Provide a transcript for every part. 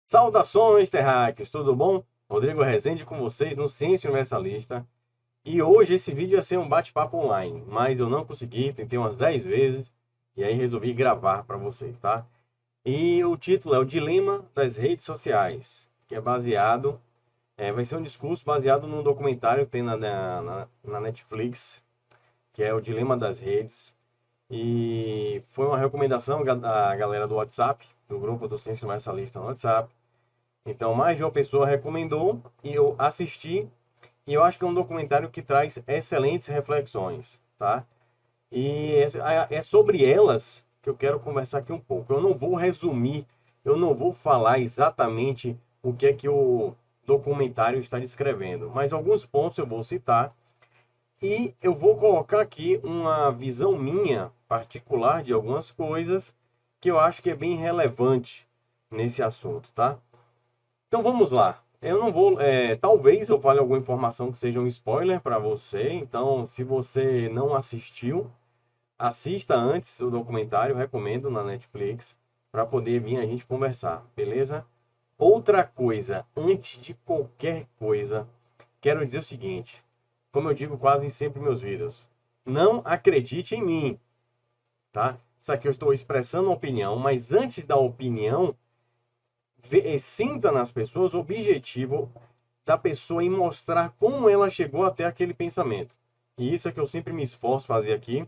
Saudações, terráqueos, tudo bom? Rodrigo Rezende com vocês no Ciência Universalista. E hoje esse vídeo ia ser um bate-papo online, mas eu não consegui, tentei umas 10 vezes e aí resolvi gravar para vocês, tá? E o título é O Dilema das Redes Sociais, que é baseado, vai ser um discurso baseado num documentário que tem na Netflix, que é O Dilema das Redes. E foi uma recomendação da galera do WhatsApp, do grupo do Ciência Universalista no WhatsApp. Então, mais de uma pessoa recomendou e eu assisti. E eu acho que é um documentário que traz excelentes reflexões, tá? E é sobre elas que eu quero conversar aqui um pouco. Eu não vou resumir, eu não vou falar exatamente o que é que o documentário está descrevendo, mas alguns pontos eu vou citar e eu vou colocar aqui uma visão minha particular de algumas coisas que eu acho que é bem relevante nesse assunto, tá? Então vamos lá. Eu não vou. Talvez eu fale alguma informação que seja um spoiler para você. Então, se você não assistiu, assista antes o documentário, recomendo na Netflix, para poder vir a gente conversar, beleza? Outra coisa, antes de qualquer coisa, quero dizer o seguinte: como eu digo quase sempre em meus vídeos, não acredite em mim, tá? Isso aqui eu estou expressando uma opinião, mas antes da opinião, sinta nas pessoas o objetivo da pessoa em mostrar como ela chegou até aquele pensamento. E isso é que eu sempre me esforço fazer aqui.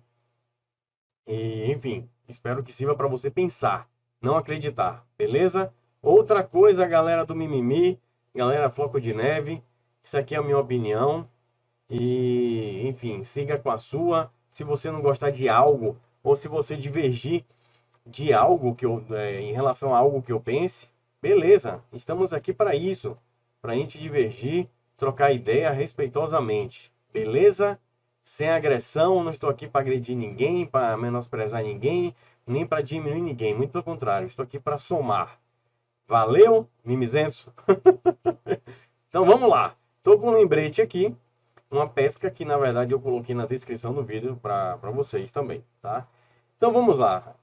E, enfim, espero que sirva para você pensar, não acreditar, beleza? Outra coisa, galera do mimimi, galera floco de neve, isso aqui é a minha opinião. E, enfim, siga com a sua. Se você não gostar de algo, ou se você divergir de algo que em relação a algo que eu pense, beleza, estamos aqui para isso, para a gente divergir, trocar ideia respeitosamente, beleza? Sem agressão, não estou aqui para agredir ninguém, para menosprezar ninguém, nem para diminuir ninguém, muito pelo contrário, estou aqui para somar. Valeu, mimizentos? Então vamos lá, estou com um lembrete aqui, uma pesca que na verdade eu coloquei na descrição do vídeo para vocês também, tá? Então vamos lá.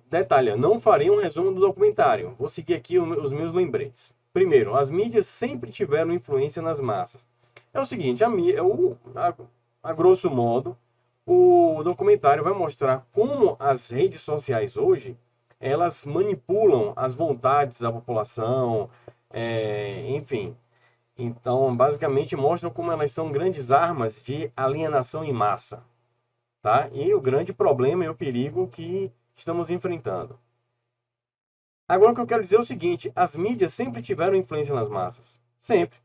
Detalhe, eu não farei um resumo do documentário. Vou seguir aqui os meus lembretes. Primeiro, as mídias sempre tiveram influência nas massas. É o seguinte, a grosso modo, o documentário vai mostrar como as redes sociais hoje, elas manipulam as vontades da população, enfim. Então, basicamente, mostram como elas são grandes armas de alienação em massa, tá? E o grande problema e o perigo que estamos enfrentando. Agora o que eu quero dizer é o seguinte, as mídias sempre tiveram influência nas massas. Sempre.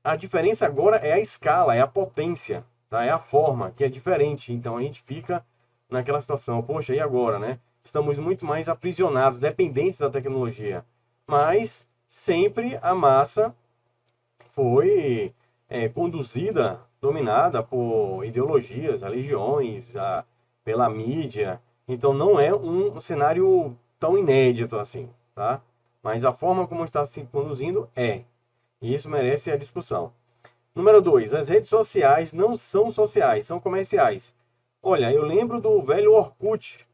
A diferença agora é a escala, é a potência, tá? É a forma, que é diferente. Então a gente fica naquela situação, poxa, e agora, né? Estamos muito mais aprisionados, dependentes da tecnologia. Mas sempre a massa foi conduzida, dominada por ideologias, religiões, pela mídia. Então não é um cenário tão inédito assim, tá? Mas a forma como está se conduzindo é. E isso merece a discussão. Número 2, as redes sociais não são sociais, são comerciais. Olha, eu lembro do velho Orkut,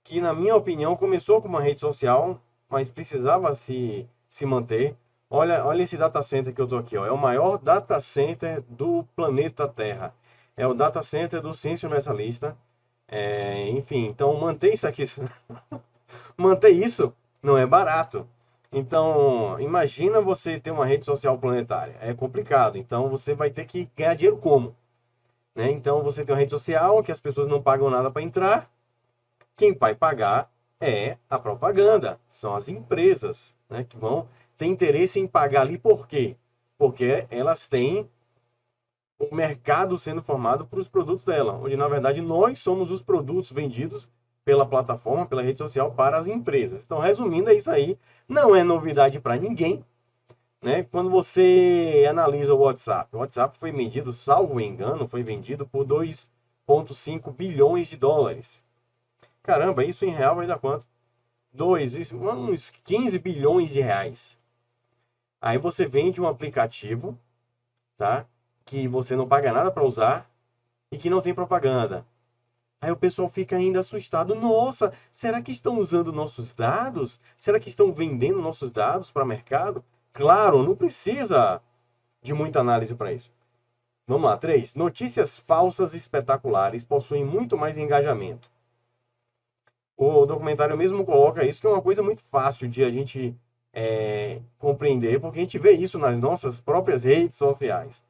que na minha opinião começou como uma rede social, mas precisava se manter. Olha esse data center que eu estou aqui, ó. É o maior data center do planeta Terra. É o data center do Ciência Universalista. Enfim, então manter isso aqui, manter isso não é barato. Então, imagina você ter uma rede social planetária. É complicado. Então, você vai ter que ganhar dinheiro como? Né? Então, você tem uma rede social que as pessoas não pagam nada para entrar. Quem vai pagar é a propaganda, são as empresas, né, que vão ter interesse em pagar ali por quê? Porque elas têm o mercado sendo formado para os produtos dela, onde na verdade nós somos os produtos vendidos pela plataforma, pela rede social para as empresas. Então, resumindo, é isso aí. Não é novidade para ninguém, né? Quando você analisa o WhatsApp foi vendido, salvo engano, foi vendido por 2,5 bilhões de dólares. Caramba, isso em real vai dar quanto? Uns 15 bilhões de reais. Aí você vende um aplicativo, tá? Que você não paga nada para usar e que não tem propaganda. Aí o pessoal fica ainda assustado. Nossa, será que estão usando nossos dados? Será que estão vendendo nossos dados para o mercado? Claro, não precisa de muita análise para isso. Vamos lá, 3. Notícias falsas espetaculares possuem muito mais engajamento. O documentário mesmo coloca isso, que é uma coisa muito fácil de a gente compreender, porque a gente vê isso nas nossas próprias redes sociais.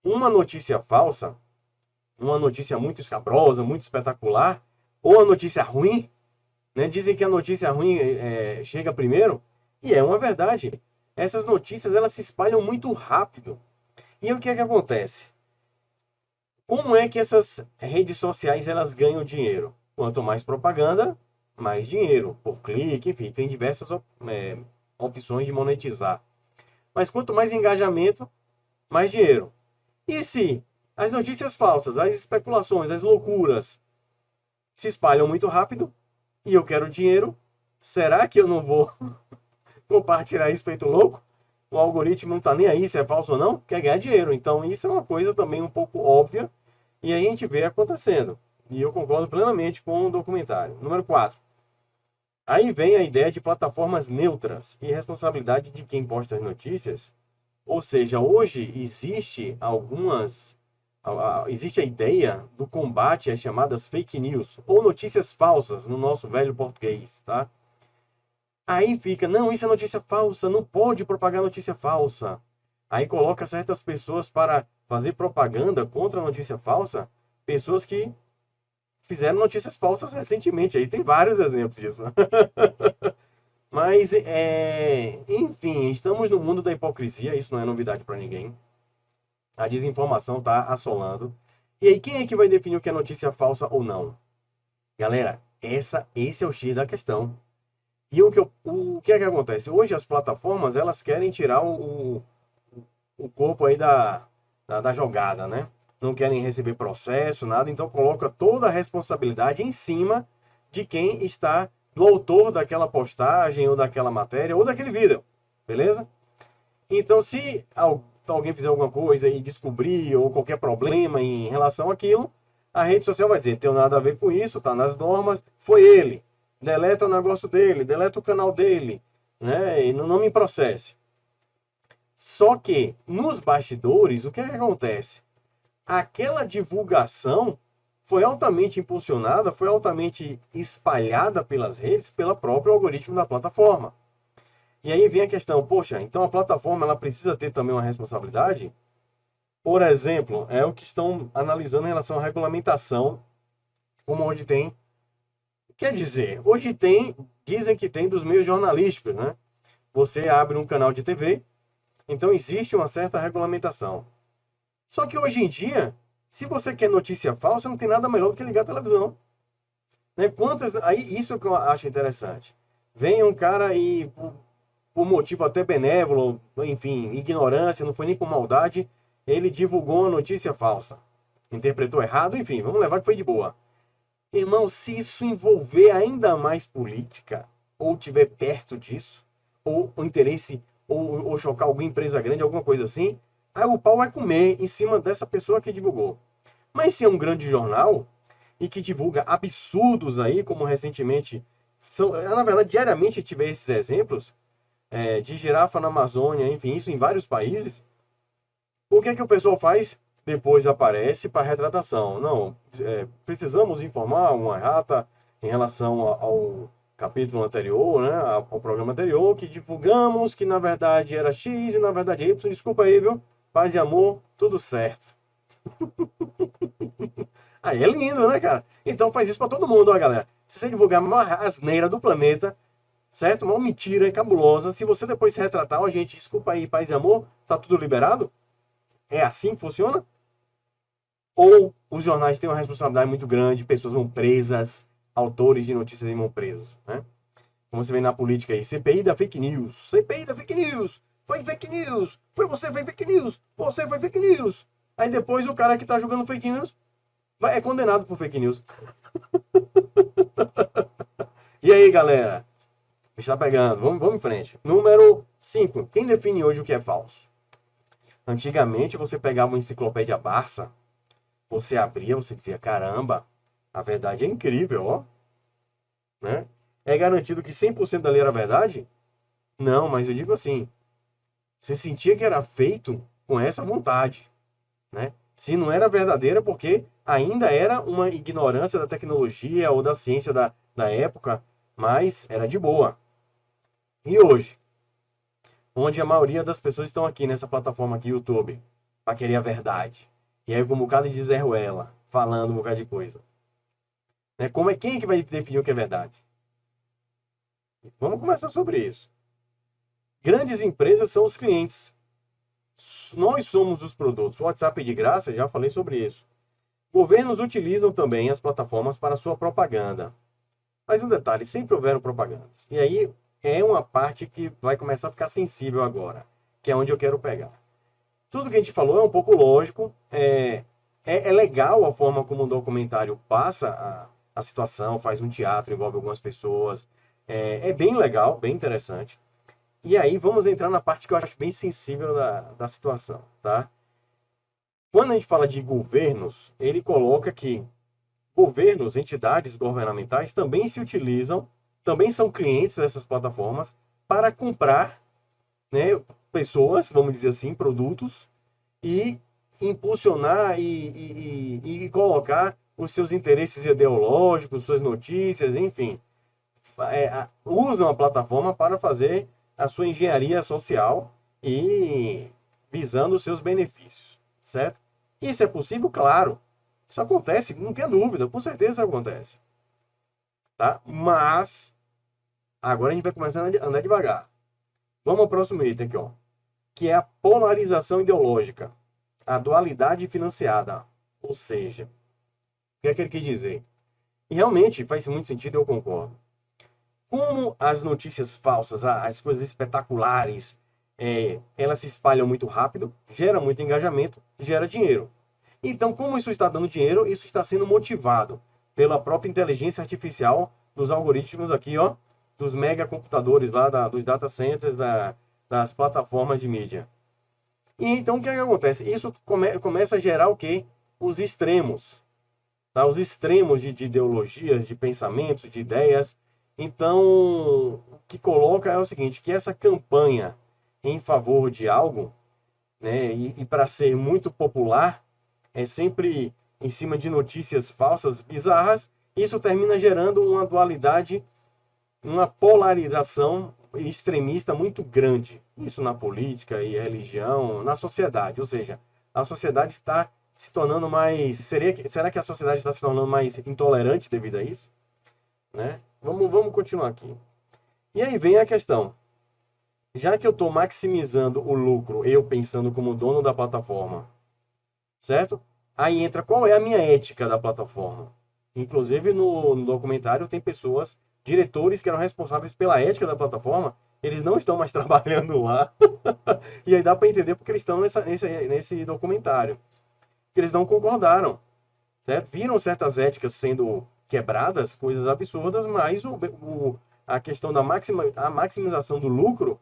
Uma notícia falsa, uma notícia muito escabrosa, muito espetacular, ou a notícia ruim, né? Dizem que a notícia ruim chega primeiro, e é uma verdade. Essas notícias, elas se espalham muito rápido. E o que é que acontece? Como é que essas redes sociais elas ganham dinheiro? Quanto mais propaganda, mais dinheiro. Por clique, enfim, tem diversas opções de monetizar. Mas quanto mais engajamento, mais dinheiro. E se as notícias falsas, as especulações, as loucuras se espalham muito rápido e eu quero dinheiro, será que eu não vou compartilhar isso feito louco? O algoritmo não está nem aí se é falso ou não, quer ganhar dinheiro. Então isso é uma coisa também um pouco óbvia e a gente vê acontecendo. E eu concordo plenamente com o documentário. Número 4. Aí vem a ideia de plataformas neutras e responsabilidade de quem posta as notícias. Ou seja, hoje existe existe a ideia do combate às chamadas fake news, ou notícias falsas, no nosso velho português, tá? Aí fica, não, isso é notícia falsa, não pode propagar notícia falsa. Aí coloca certas pessoas para fazer propaganda contra a notícia falsa, pessoas que fizeram notícias falsas recentemente, aí tem vários exemplos disso. Mas, enfim, estamos no mundo da hipocrisia, isso não é novidade para ninguém. A desinformação está assolando. E aí, quem é que vai definir o que é notícia falsa ou não? Galera, esse é o X da questão. E o que é que acontece? Hoje as plataformas, elas querem tirar o corpo aí da jogada, né? Não querem receber processo, nada, então coloca toda a responsabilidade em cima de quem está, do autor daquela postagem, ou daquela matéria, ou daquele vídeo, beleza? Então, se alguém fizer alguma coisa e descobrir, ou qualquer problema em relação àquilo, a rede social vai dizer, tem nada a ver com isso, tá nas normas, foi ele. Deleta o negócio dele, deleta o canal dele, né? E não me processe. Só que, nos bastidores, o que é que acontece? Aquela divulgação foi altamente impulsionada, foi altamente espalhada pelas redes, pelo próprio algoritmo da plataforma. E aí vem a questão, poxa, então a plataforma ela precisa ter também uma responsabilidade? Por exemplo, é o que estão analisando em relação à regulamentação, como hoje tem. Quer dizer, hoje tem, dizem que tem dos meios jornalísticos, né? Você abre um canal de TV, então existe uma certa regulamentação. Só que hoje em dia, se você quer notícia falsa, não tem nada melhor do que ligar a televisão. Né? Aí, isso que eu acho interessante. Vem um cara e, por motivo até benévolo, enfim, ignorância, não foi nem por maldade, ele divulgou uma notícia falsa. Interpretou errado, enfim, vamos levar que foi de boa. Irmão, se isso envolver ainda mais política, ou tiver perto disso, ou o interesse, ou chocar alguma empresa grande, alguma coisa assim, aí o pau vai comer em cima dessa pessoa que divulgou. Mas se é um grande jornal e que divulga absurdos aí, como recentemente, na verdade, diariamente tive esses exemplos de girafa na Amazônia, enfim, isso em vários países. O que é que o pessoal faz? Depois aparece para retratação. Não, precisamos informar uma errata em relação ao capítulo anterior, né, ao programa anterior, que divulgamos que na verdade era X e na verdade é Y. Desculpa aí, viu? Paz e amor, tudo certo. Aí é lindo, né, cara? Então faz isso para todo mundo, ó, galera. Se você divulgar a maior asneira do planeta, certo? Uma mentira cabulosa, se você depois se retratar, ó, gente, desculpa aí, paz e amor, tá tudo liberado? É assim que funciona? Ou os jornais têm uma responsabilidade muito grande, pessoas vão presas, autores de notícias vão presos, né? Como você vê na política aí, CPI da fake news, CPI da fake news, foi fake news, foi você, foi fake news, você foi fake news. Aí depois o cara que tá julgando fake news é condenado por fake news. E aí, galera? Está pegando, vamos em frente. Número 5. Quem define hoje o que é falso? Antigamente você pegava uma enciclopédia Barça, você abria, você dizia, caramba, A verdade é incrível, ó. Né? É garantido que 100% dali era verdade? Não, mas eu digo assim, você sentia que era feito com essa vontade, né? Se não era verdadeira, porque ainda era uma ignorância da tecnologia ou da ciência da época, mas era de boa. E hoje, onde a maioria das pessoas estão aqui nessa plataforma aqui, YouTube, para querer a verdade. E aí com um bocado de Zé Ruela, falando um bocado de coisa. Né? Quem é que vai definir o que é verdade? Vamos começar sobre isso. Grandes empresas são os clientes. Nós somos os produtos. O WhatsApp é de graça, já falei sobre isso. Governos utilizam também as plataformas para sua propaganda. Mas um detalhe, sempre houveram propagandas. E aí é uma parte que vai começar a ficar sensível agora, que é onde eu quero pegar. Tudo que a gente falou é um pouco lógico, é legal a forma como o documentário passa a situação, faz um teatro, envolve algumas pessoas, é bem legal, bem interessante. E aí vamos entrar na parte que eu acho bem sensível da situação, tá? Quando a gente fala de governos, ele coloca que governos, entidades governamentais também se utilizam, também são clientes dessas plataformas para comprar, né, pessoas, vamos dizer assim, produtos e impulsionar e colocar os seus interesses ideológicos, suas notícias, enfim, usam a plataforma para fazer a sua engenharia social e visando os seus benefícios, certo? Isso é possível? Claro. Isso acontece, não tenha dúvida, com certeza acontece. Tá? Mas, agora a gente vai começar a andar devagar. Vamos ao próximo item aqui, ó. Que é a polarização ideológica. A dualidade financiada. Ou seja, o que é que ele quer dizer? E realmente faz muito sentido, eu concordo. Como as notícias falsas, as coisas espetaculares, elas se espalham muito rápido, gera muito engajamento, gera dinheiro. Então, como isso está dando dinheiro, isso está sendo motivado pela própria inteligência artificial dos algoritmos aqui, ó, dos megacomputadores lá, dos data centers, das plataformas de mídia. E então, o que é que acontece? Isso começa a gerar o quê? Os extremos. Tá? Os extremos de ideologias, de pensamentos, de ideias. Então, o que coloca é o seguinte, que essa campanha em favor de algo, né, e para ser muito popular, é sempre em cima de notícias falsas, bizarras, isso termina gerando uma dualidade, uma polarização extremista muito grande. Isso na política e religião, na sociedade. Ou seja, a sociedade está se tornando mais... Será que a sociedade está se tornando mais intolerante devido a isso? Né? Vamos continuar aqui. E aí vem a questão. Já que eu estou maximizando o lucro, eu pensando como dono da plataforma, certo? Aí entra qual é a minha ética da plataforma. Inclusive no documentário tem pessoas, diretores que eram responsáveis pela ética da plataforma, eles não estão mais trabalhando lá. E aí dá para entender porque eles estão nesse documentário. Porque eles não concordaram, certo? Viram certas éticas sendo quebradas, coisas absurdas, mas a questão a maximização do lucro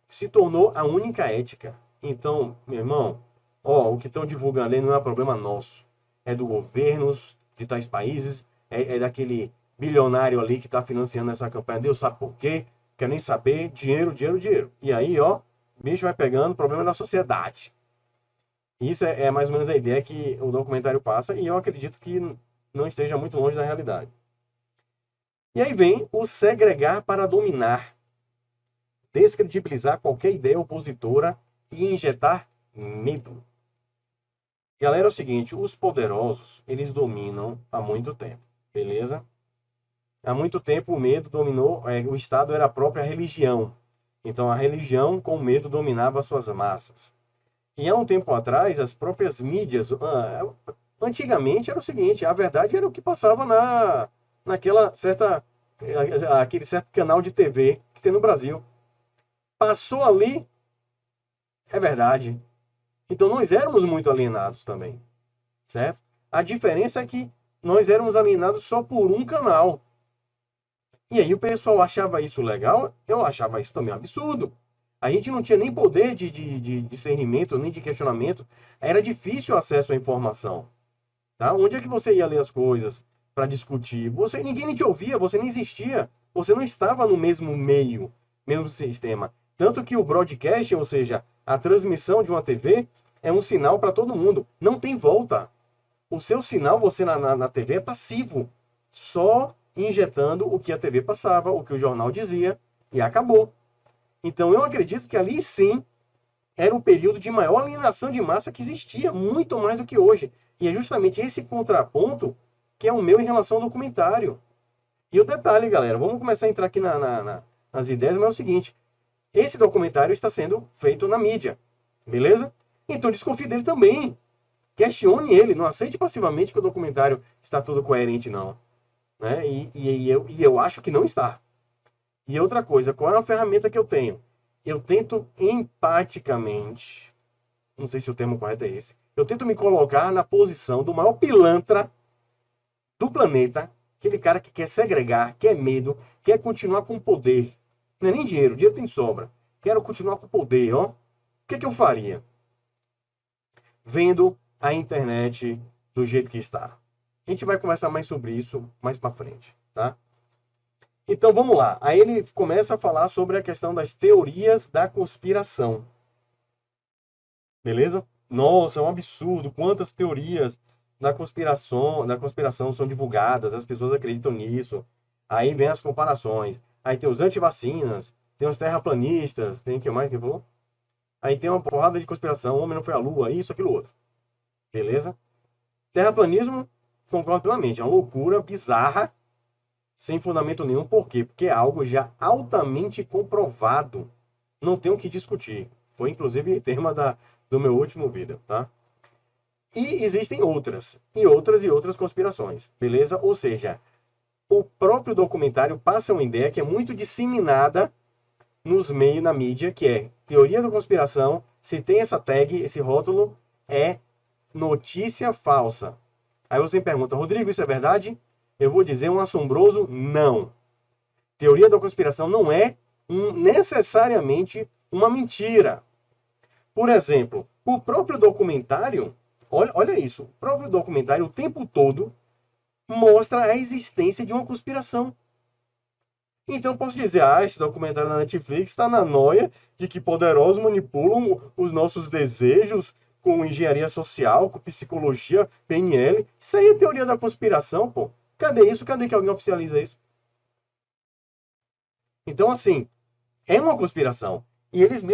se tornou a única ética. Então, meu irmão, o que estão divulgando aí não é problema nosso. É do governos de tais países, é daquele bilionário ali que está financiando essa campanha. Deus sabe por quê, quer nem saber, dinheiro, dinheiro, dinheiro. E aí, o bicho vai pegando, problema da sociedade. Isso é mais ou menos a ideia que o documentário passa, e eu acredito que não esteja muito longe da realidade. E aí vem o segregar para dominar, descredibilizar qualquer ideia opositora e injetar medo. Galera, é o seguinte, os poderosos, eles dominam há muito tempo, beleza? Há muito tempo o medo dominou, o Estado era a própria religião. Então a religião com medo dominava as suas massas. E há um tempo atrás, as próprias mídias, antigamente era o seguinte, a verdade era o que passava naquela certa, aquele certo canal de TV que tem no Brasil. Passou ali, é verdade. Então nós éramos muito alienados também, certo? A diferença é que nós éramos alienados só por um canal. E aí o pessoal achava isso legal, eu achava isso também um absurdo. A gente não tinha nem poder de discernimento, nem de questionamento. Era difícil o acesso à informação. Tá? Onde é que você ia ler as coisas? para discutir. Ninguém nem te ouvia, você nem existia. Você não estava no mesmo meio, mesmo sistema. Tanto que o broadcast, ou seja, a transmissão de uma TV, é um sinal para todo mundo. Não tem volta. O seu sinal, você na TV, é passivo. Só injetando o que a TV passava, o que o jornal dizia, e acabou. Então eu acredito que ali sim era o período de maior alienação de massa que existia, muito mais do que hoje. E é justamente esse contraponto que é o meu em relação ao documentário. E o detalhe, galera, vamos começar a entrar aqui nas ideias, mas é o seguinte: esse documentário está sendo feito na mídia, beleza? Então desconfie dele também. Questione ele, não aceite passivamente que o documentário está todo coerente, não. Né? E eu acho que não está. E outra coisa, qual é a ferramenta que eu tenho? Eu tento empaticamente, não sei se o termo correto é esse, eu tento me colocar na posição do maior pilantra do planeta, aquele cara que quer segregar, quer medo, quer continuar com poder. Não é nem dinheiro, dinheiro tem sobra. Quero continuar com poder, ó. O que é que eu faria? Vendo a internet do jeito que está. A gente vai conversar mais sobre isso mais para frente, tá? Então vamos lá. Aí ele começa a falar sobre a questão das teorias da conspiração. Beleza? Nossa, é um absurdo. Quantas teorias da conspiração são divulgadas, as pessoas acreditam nisso. Aí vem as comparações. Aí tem os antivacinas, tem os terraplanistas, tem o que mais que falou? Aí tem uma porrada de conspiração, o homem não foi à lua, isso, aquilo, outro. Beleza? Terraplanismo, concordo plenamente, é uma loucura bizarra, sem fundamento nenhum. Por quê? Porque é algo já altamente comprovado. Não tem o que discutir. Foi, inclusive, tema do meu último vídeo, tá? E existem outras conspirações, beleza? Ou seja, o próprio documentário passa uma ideia que é muito disseminada nos meios, na mídia, que é teoria da conspiração. Se tem essa tag, esse rótulo, é notícia falsa. Aí você me pergunta, Rodrigo, isso é verdade? Eu vou dizer um assombroso não. Teoria da conspiração não é necessariamente uma mentira. Por exemplo, o próprio documentário, olha isso, o próprio documentário o tempo todo mostra a existência de uma conspiração. Então eu posso dizer, esse documentário na Netflix está na noia de que poderosos manipulam os nossos desejos com engenharia social, com psicologia, PNL. Isso aí é teoria da conspiração, pô. Cadê isso? Cadê que alguém oficializa isso? Então, assim, é uma conspiração. E eles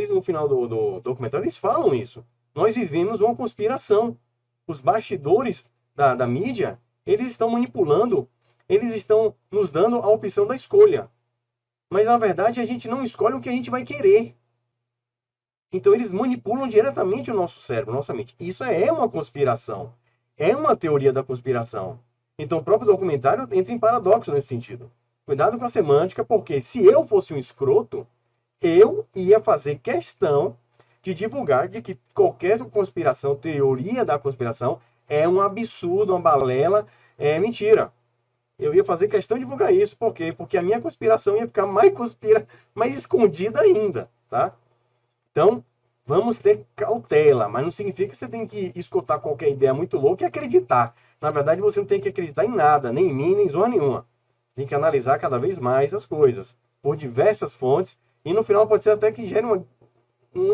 no final do documentário, eles falam isso. Nós vivemos uma conspiração. Os bastidores da mídia, eles estão manipulando, eles estão nos dando a opção da escolha. Mas, na verdade, a gente não escolhe o que a gente vai querer. Então, eles manipulam diretamente o nosso cérebro, nossa mente. Isso é uma conspiração. É uma teoria da conspiração. Então, o próprio documentário entra em paradoxo nesse sentido. Cuidado com a semântica, porque se eu fosse um escroto, eu ia fazer questão de divulgar de que qualquer conspiração, teoria da conspiração, é um absurdo, uma balela, é mentira. Eu ia fazer questão de divulgar isso. Por quê? Porque a minha conspiração ia ficar mais escondida ainda, tá? Então, vamos ter cautela, mas não significa que você tem que escutar qualquer ideia muito louca e acreditar. Na verdade, você não tem que acreditar em nada, nem em mim, nem em zona nenhuma. Tem que analisar cada vez mais as coisas, por diversas fontes, e no final pode ser até que gere uma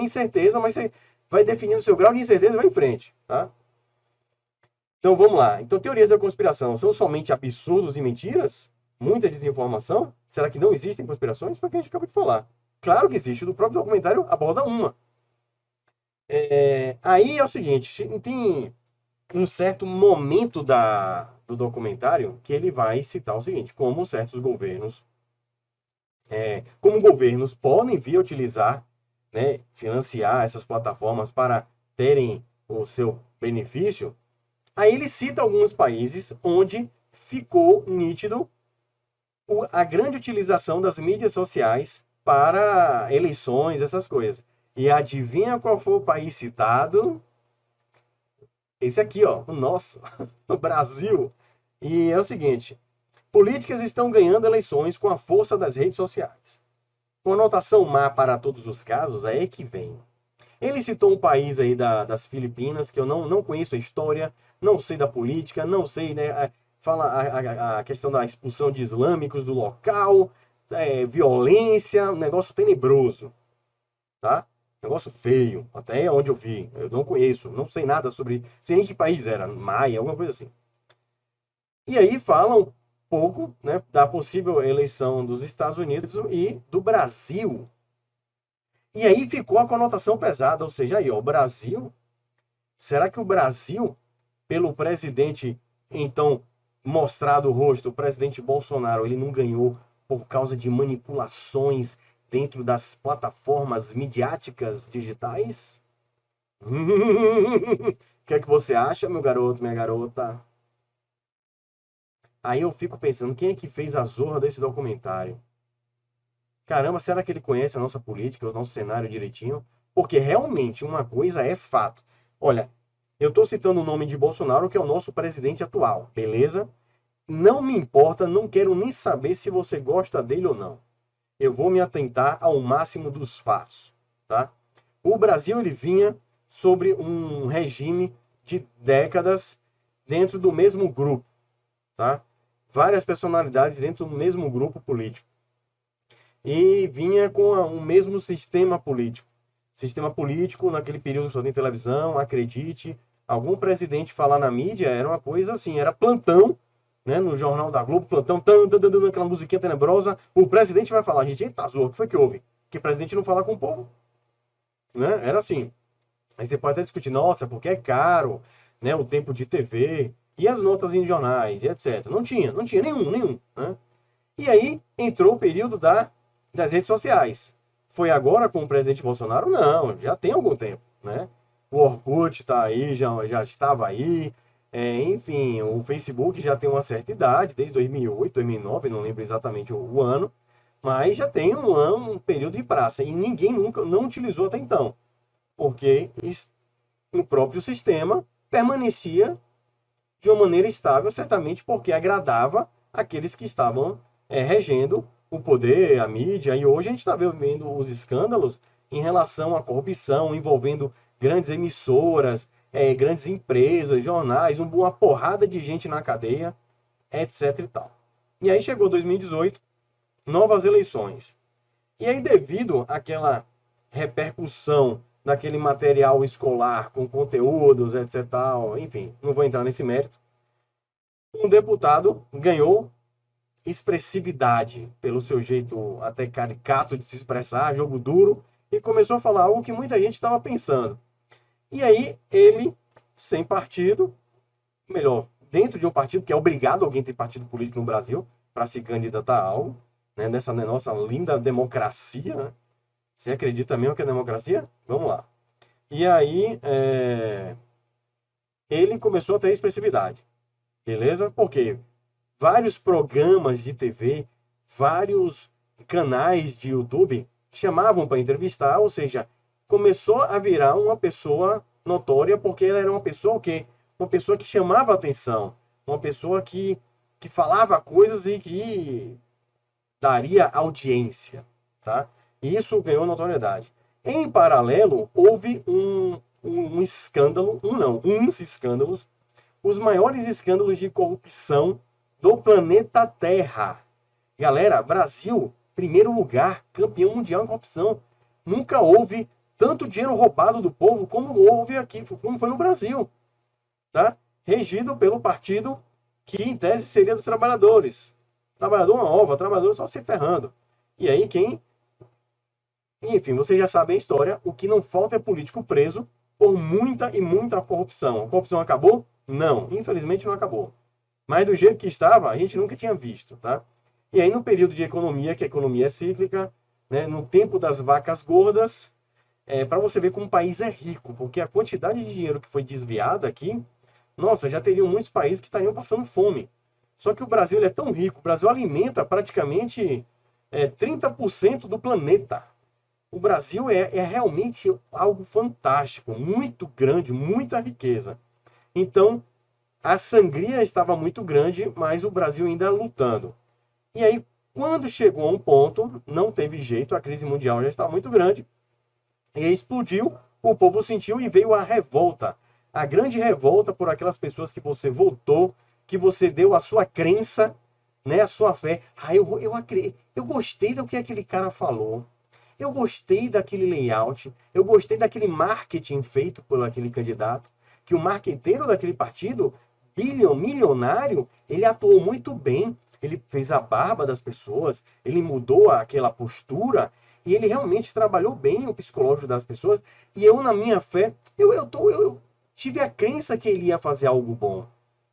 incerteza, mas você vai definindo o seu grau de incerteza e vai em frente, tá? Então, vamos lá. Então, teorias da conspiração são somente absurdos e mentiras? Muita desinformação? Será que não existem conspirações? Foi o que a gente acabou de falar. Claro que existe, o próprio documentário aborda uma. Aí é o seguinte, tem um certo momento do documentário que ele vai citar o seguinte, como certos governos, como governos podem vir a utilizar, né, financiar essas plataformas para terem o seu benefício. Aí ele cita alguns países onde ficou nítido a grande utilização das mídias sociais para eleições, essas coisas. E adivinha qual foi o país citado? Esse aqui, ó, o nosso, o Brasil. E é o seguinte, políticas estão ganhando eleições com a força das redes sociais. Com anotação má para todos os casos, é que vem. Ele citou um país aí das Filipinas, que eu não conheço a história, não sei da política, não sei, né? fala a questão da expulsão de islâmicos do local, violência, um negócio tenebroso, tá? Negócio feio, até onde eu vi. Eu não conheço, não sei nada sobre, sei nem que país era, Maia, alguma coisa assim. E aí falam um pouco, né, da possível eleição dos Estados Unidos e do Brasil. E aí ficou a conotação pesada, ou seja, aí, ó, o Brasil, será que o Brasil, pelo presidente, então, mostrado o rosto, o presidente Bolsonaro, ele não ganhou por causa de manipulações dentro das plataformas midiáticas digitais? O que é que você acha, meu garoto, minha garota? Aí eu fico pensando, quem é que fez a zorra desse documentário? Caramba, será que ele conhece a nossa política, o nosso cenário direitinho? Porque realmente uma coisa é fato. Olha, eu estou citando o nome de Bolsonaro, que é o nosso presidente atual, beleza? Não me importa, não quero nem saber se você gosta dele ou não. Eu vou me atentar ao máximo dos fatos, tá? O Brasil, ele vinha sobre um regime de décadas dentro do mesmo grupo, tá? Várias personalidades dentro do mesmo grupo político. E vinha com o mesmo sistema político. Sistema político, naquele período só tem televisão, acredite. Algum presidente falar na mídia era uma coisa assim, era plantão, né? No Jornal da Globo, plantão, aquela musiquinha tenebrosa. O presidente vai falar, gente, eita, zorra, o que foi que houve? Que o presidente não fala com o povo? Né? Era assim. Aí você pode até discutir, nossa, porque é caro, né? O tempo de TV e as notas em jornais e etc. Não tinha nenhum, né? E aí entrou o período das redes sociais. Foi agora com o presidente Bolsonaro? Não, já tem algum tempo, né? O Orkut está aí, já estava aí. Enfim, o Facebook já tem uma certa idade, desde 2008, 2009, não lembro exatamente o ano, mas já tem um período de praça. E ninguém nunca não utilizou até então, porque no próprio sistema permanecia de uma maneira estável, certamente porque agradava aqueles que estavam regendo o poder, a mídia, e hoje a gente está vendo os escândalos em relação à corrupção, envolvendo grandes emissoras, grandes empresas, jornais, uma porrada de gente na cadeia, etc e tal. E aí chegou 2018, novas eleições. E aí, devido àquela repercussão daquele material escolar com conteúdos, etc tal, enfim, não vou entrar nesse mérito, um deputado ganhou expressividade, pelo seu jeito até caricato de se expressar, jogo duro, e começou a falar algo que muita gente estava pensando. E aí ele, sem partido, melhor, dentro de um partido, que é obrigado alguém ter partido político no Brasil para se candidatar a algo, né, nessa nossa linda democracia, né? Você acredita mesmo que é democracia? Vamos lá. E aí ele começou a ter expressividade, beleza? Porque vários programas de TV, vários canais de YouTube chamavam para entrevistar, ou seja, começou a virar uma pessoa notória, porque ela era uma pessoa o quê? Uma pessoa que chamava atenção, uma pessoa que falava coisas e que daria audiência, tá? E isso ganhou notoriedade. Em paralelo, houve um escândalo, uns escândalos, os maiores escândalos de corrupção do planeta Terra. Galera, Brasil, primeiro lugar, campeão mundial em corrupção. Nunca houve tanto dinheiro roubado do povo como houve aqui, como foi no Brasil, tá? Regido pelo partido que, em tese, seria dos trabalhadores. Trabalhador uma ova, trabalhador só se ferrando. E aí enfim, vocês já sabem a história, o que não falta é político preso por muita e muita corrupção. A corrupção acabou? Não, infelizmente não acabou. Mas do jeito que estava, a gente nunca tinha visto, tá? E aí no período de economia, que a economia é cíclica, né, no tempo das vacas gordas, para você ver como o país é rico, porque a quantidade de dinheiro que foi desviada aqui, nossa, já teriam muitos países que estariam passando fome. Só que o Brasil ele é tão rico, o Brasil alimenta praticamente 30% do planeta. O Brasil é realmente algo fantástico, muito grande, muita riqueza. Então, a sangria estava muito grande, mas o Brasil ainda lutando. E aí, quando chegou a um ponto, não teve jeito, a crise mundial já estava muito grande, e explodiu, o povo sentiu e veio a revolta. A grande revolta por aquelas pessoas que você votou, que você deu a sua crença, né, a sua fé. Eu gostei do que aquele cara falou. Eu gostei daquele layout, eu gostei daquele marketing feito por aquele candidato, que o marqueteiro daquele partido, milionário, ele atuou muito bem. Ele fez a barba das pessoas, ele mudou aquela postura, e ele realmente trabalhou bem o psicológico das pessoas. E eu, na minha fé, eu tive a crença que ele ia fazer algo bom.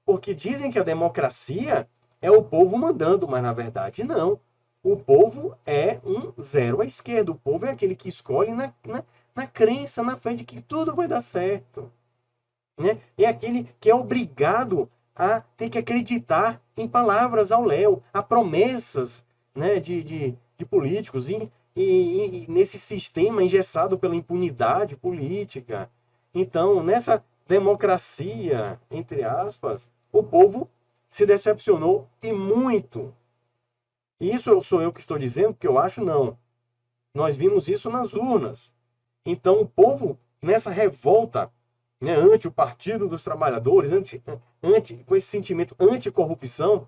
Porque dizem que a democracia é o povo mandando, mas na verdade não. O povo é um zero à esquerda. O povo é aquele que escolhe na crença, na fé de que tudo vai dar certo. Né? É aquele que é obrigado a ter que acreditar em palavras ao léu, a promessas, né, de políticos e nesse sistema engessado pela impunidade política. Então, nessa democracia, entre aspas, o povo se decepcionou e muito. E isso sou eu que estou dizendo, porque eu acho não. Nós vimos isso nas urnas. Então, o povo, nessa revolta, né, ante o Partido dos Trabalhadores, com esse sentimento anticorrupção,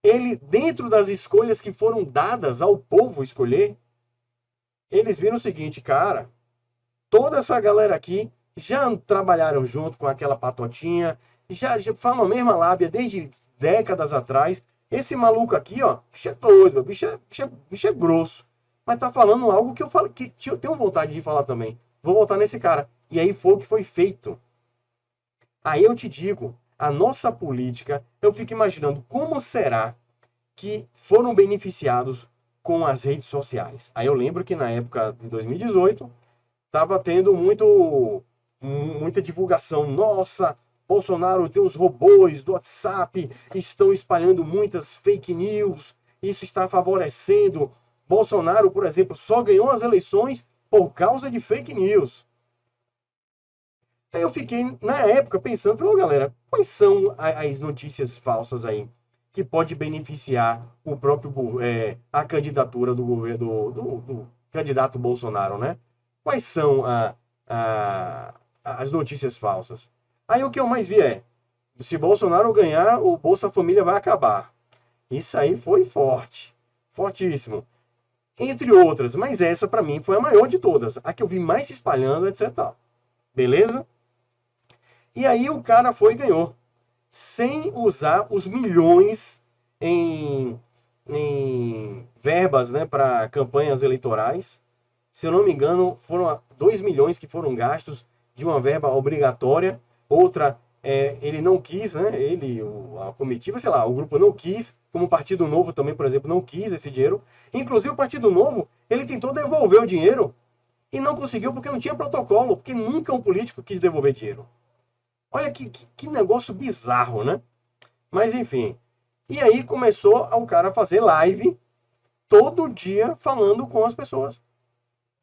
ele, dentro das escolhas que foram dadas ao povo escolher, eles viram o seguinte, cara, toda essa galera aqui já trabalharam junto com aquela patotinha, já falam a mesma lábia desde décadas atrás. Esse maluco aqui, ó, bicho é doido, bicho é grosso. Mas tá falando algo que eu falo, que eu tenho vontade de falar também. Vou voltar nesse cara. E aí foi o que foi feito. Aí eu te digo, a nossa política, eu fico imaginando como será que foram beneficiados com as redes sociais. Aí eu lembro que na época de 2018, estava tendo muita divulgação. Nossa, Bolsonaro tem os robôs do WhatsApp, estão espalhando muitas fake news, isso está favorecendo. Bolsonaro, por exemplo, só ganhou as eleições por causa de fake news. Aí eu fiquei, na época, pensando, falei, galera, quais são as notícias falsas aí que pode beneficiar o próprio a candidatura do governo do candidato Bolsonaro, né? Quais são as notícias falsas? Aí o que eu mais vi é, se Bolsonaro ganhar, o Bolsa Família vai acabar. Isso aí foi forte, fortíssimo. Entre outras, mas essa para mim foi a maior de todas, a que eu vi mais se espalhando, etc. Beleza? E aí o cara foi e ganhou, sem usar os milhões em verbas, né, para campanhas eleitorais. Se eu não me engano, foram 2 milhões que foram gastos de uma verba obrigatória. Outra, ele não quis, né? A comitiva, sei lá, o grupo não quis, como o Partido Novo também, por exemplo, não quis esse dinheiro. Inclusive o Partido Novo, ele tentou devolver o dinheiro e não conseguiu porque não tinha protocolo, porque nunca um político quis devolver dinheiro. Olha que negócio bizarro, né? Mas enfim. E aí começou o cara a fazer live todo dia falando com as pessoas.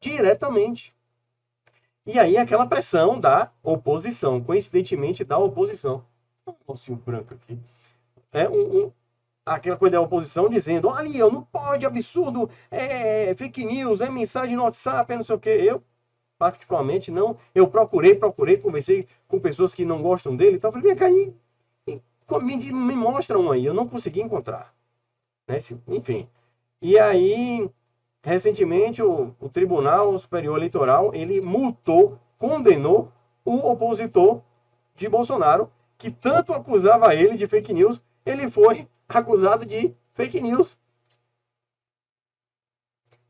Diretamente. E aí aquela pressão da oposição, coincidentemente da oposição. Um negocinho branco aqui. Aquela coisa da oposição dizendo, olha, não pode, absurdo, fake news, mensagem no WhatsApp, não sei o quê. Eu, particularmente, não. Eu procurei, conversei com pessoas que não gostam dele e tal. Falei, vem cá aí, me mostra um aí. Eu não consegui encontrar. Né? Enfim. E aí, recentemente, o Tribunal Superior Eleitoral, ele condenou o opositor de Bolsonaro, que tanto acusava ele de fake news, ele foi acusado de fake news.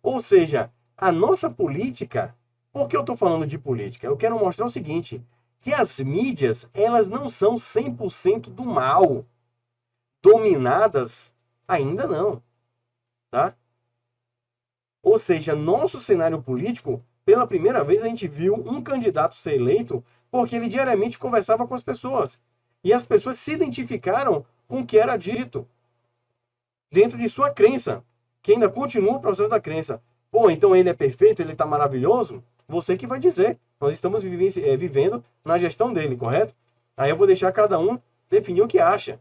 Ou seja, a nossa política, por que eu estou falando de política? Eu quero mostrar o seguinte, que as mídias, elas não são 100% do mal. Dominadas, ainda não. Tá? Ou seja, nosso cenário político, pela primeira vez a gente viu um candidato ser eleito porque ele diariamente conversava com as pessoas. E as pessoas se identificaram com o que era dito dentro de sua crença, que ainda continua o processo da crença. Pô, então ele é perfeito, ele está maravilhoso? Você que vai dizer. Nós estamos vivendo na gestão dele, correto? Aí eu vou deixar cada um definir o que acha.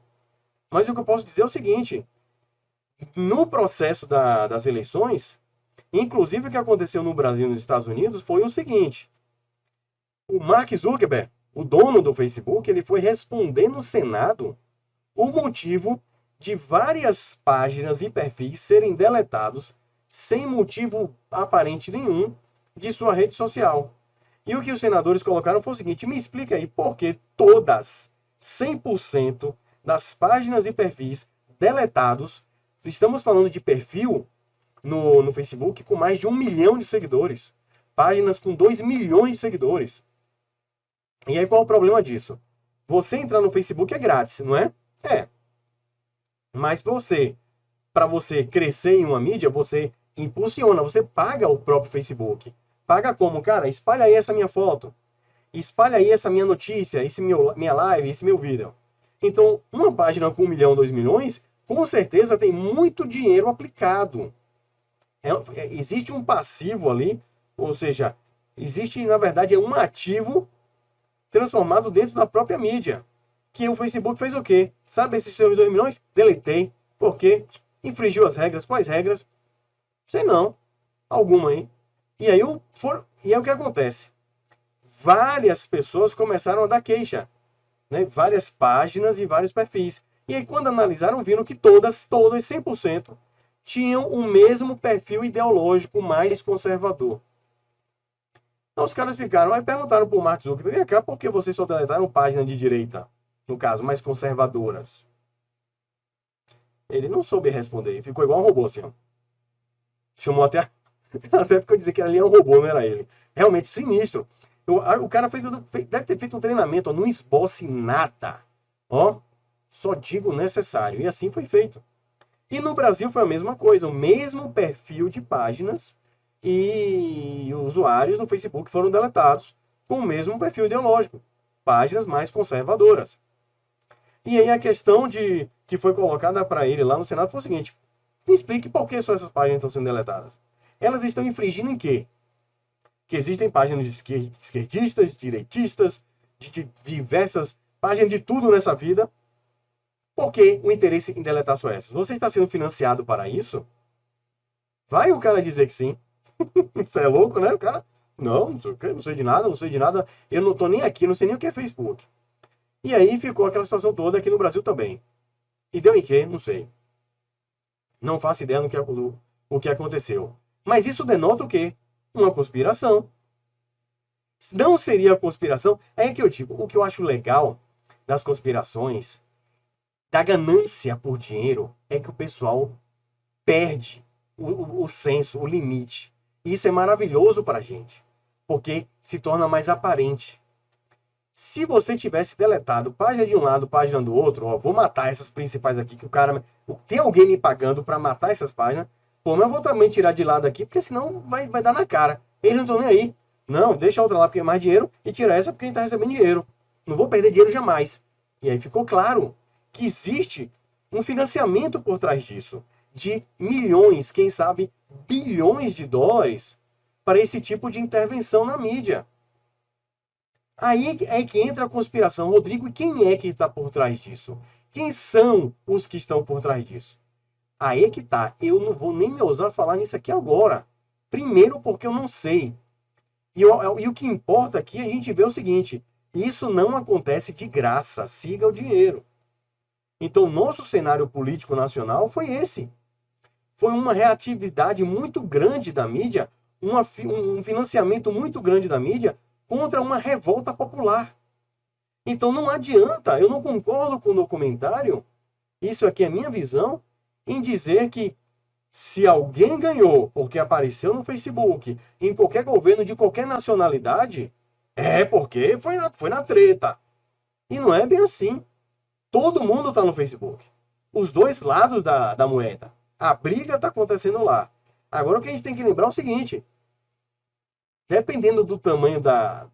Mas o que eu posso dizer é o seguinte, no processo das eleições, inclusive o que aconteceu no Brasil e nos Estados Unidos foi o seguinte, o Mark Zuckerberg, o dono do Facebook, ele foi responder no Senado o motivo de várias páginas e perfis serem deletados sem motivo aparente nenhum de sua rede social. E o que os senadores colocaram foi o seguinte: me explica aí por que todas, 100% das páginas e perfis deletados, estamos falando de perfil no Facebook com mais de 1 milhão de seguidores, páginas com 2 milhões de seguidores. E aí qual é o problema disso? Você entrar no Facebook é grátis, não é? É. Mas para você crescer em uma mídia, você impulsiona, você paga o próprio Facebook. Paga como? Cara, espalha aí essa minha foto. Espalha aí essa minha notícia, minha live, esse meu vídeo. Então, uma página com 1 milhão, 2 milhões, com certeza tem muito dinheiro aplicado. Existe um passivo ali, ou seja, existe, na verdade, um ativo transformado dentro da própria mídia. Que o Facebook fez o quê? Sabe esses seus 2 milhões? Deletei. Por quê? Infringiu as regras. Quais regras? Sei não. Alguma aí. E aí o que acontece? Várias pessoas começaram a dar queixa. Né? Várias páginas e vários perfis. E aí quando analisaram, viram que todas, 100%, tinham o mesmo perfil ideológico mais conservador. Então os caras ficaram, aí perguntaram pro Mark Zuckerberg: vem cá, por que vocês só deletaram páginas de direita? No caso, mais conservadoras. Ele não soube responder, ficou igual um robô, assim, ó. Chamou até porque eu dizer que ali era um robô, não era ele. Realmente sinistro. O cara deve ter feito um treinamento, ó, não esboce nada. Ó, só digo o necessário. E assim foi feito. E no Brasil foi a mesma coisa, o mesmo perfil de páginas e usuários no Facebook foram deletados com o mesmo perfil ideológico. Páginas mais conservadoras. E aí a questão que foi colocada para ele lá no Senado foi o seguinte: me explique por que só essas páginas estão sendo deletadas. Elas estão infringindo em quê? Que existem páginas de esquerdistas, direitistas, de diversas páginas de tudo nessa vida. Por que o interesse em deletar só essas? Você está sendo financiado para isso? Vai o cara dizer que sim. Você é louco, né? O cara, não sei de nada, eu não estou nem aqui, não sei nem o que é Facebook. E aí ficou aquela situação toda aqui no Brasil também. E deu em quê? Não sei. Não faço ideia o que aconteceu. Mas isso denota o quê? Uma conspiração. Não seria conspiração? É que eu digo, o que eu acho legal das conspirações, da ganância por dinheiro, é que o pessoal perde o senso, o limite. E isso é maravilhoso para a gente, porque se torna mais aparente. Se você tivesse deletado página de um lado, página do outro, ó, vou matar essas principais aqui, que o cara... Tem alguém me pagando para matar essas páginas, pô, mas eu vou também tirar de lado aqui, porque senão vai dar na cara. Eles não estão nem aí. Não, deixa a outra lá porque é mais dinheiro e tira essa porque a gente está recebendo dinheiro. Não vou perder dinheiro jamais. E aí ficou claro que existe um financiamento por trás disso, de milhões, quem sabe bilhões de dólares para esse tipo de intervenção na mídia. Aí é que entra a conspiração. Rodrigo, e quem é que está por trás disso? Quem são os que estão por trás disso? Aí é que tá. Eu não vou nem me ousar falar nisso aqui agora. Primeiro porque eu não sei. E o que importa aqui é a gente ver o seguinte: isso não acontece de graça. Siga o dinheiro. Então, nosso cenário político nacional foi esse. Foi uma reatividade muito grande da mídia, um financiamento muito grande da mídia contra uma revolta popular. Então não adianta, eu não concordo com o documentário, isso aqui é a minha visão, em dizer que se alguém ganhou porque apareceu no Facebook, em qualquer governo de qualquer nacionalidade, é porque foi na treta. E não é bem assim. Todo mundo está no Facebook. Os dois lados da moeda. A briga está acontecendo lá. Agora o que a gente tem que lembrar é o seguinte: dependendo do tamanho da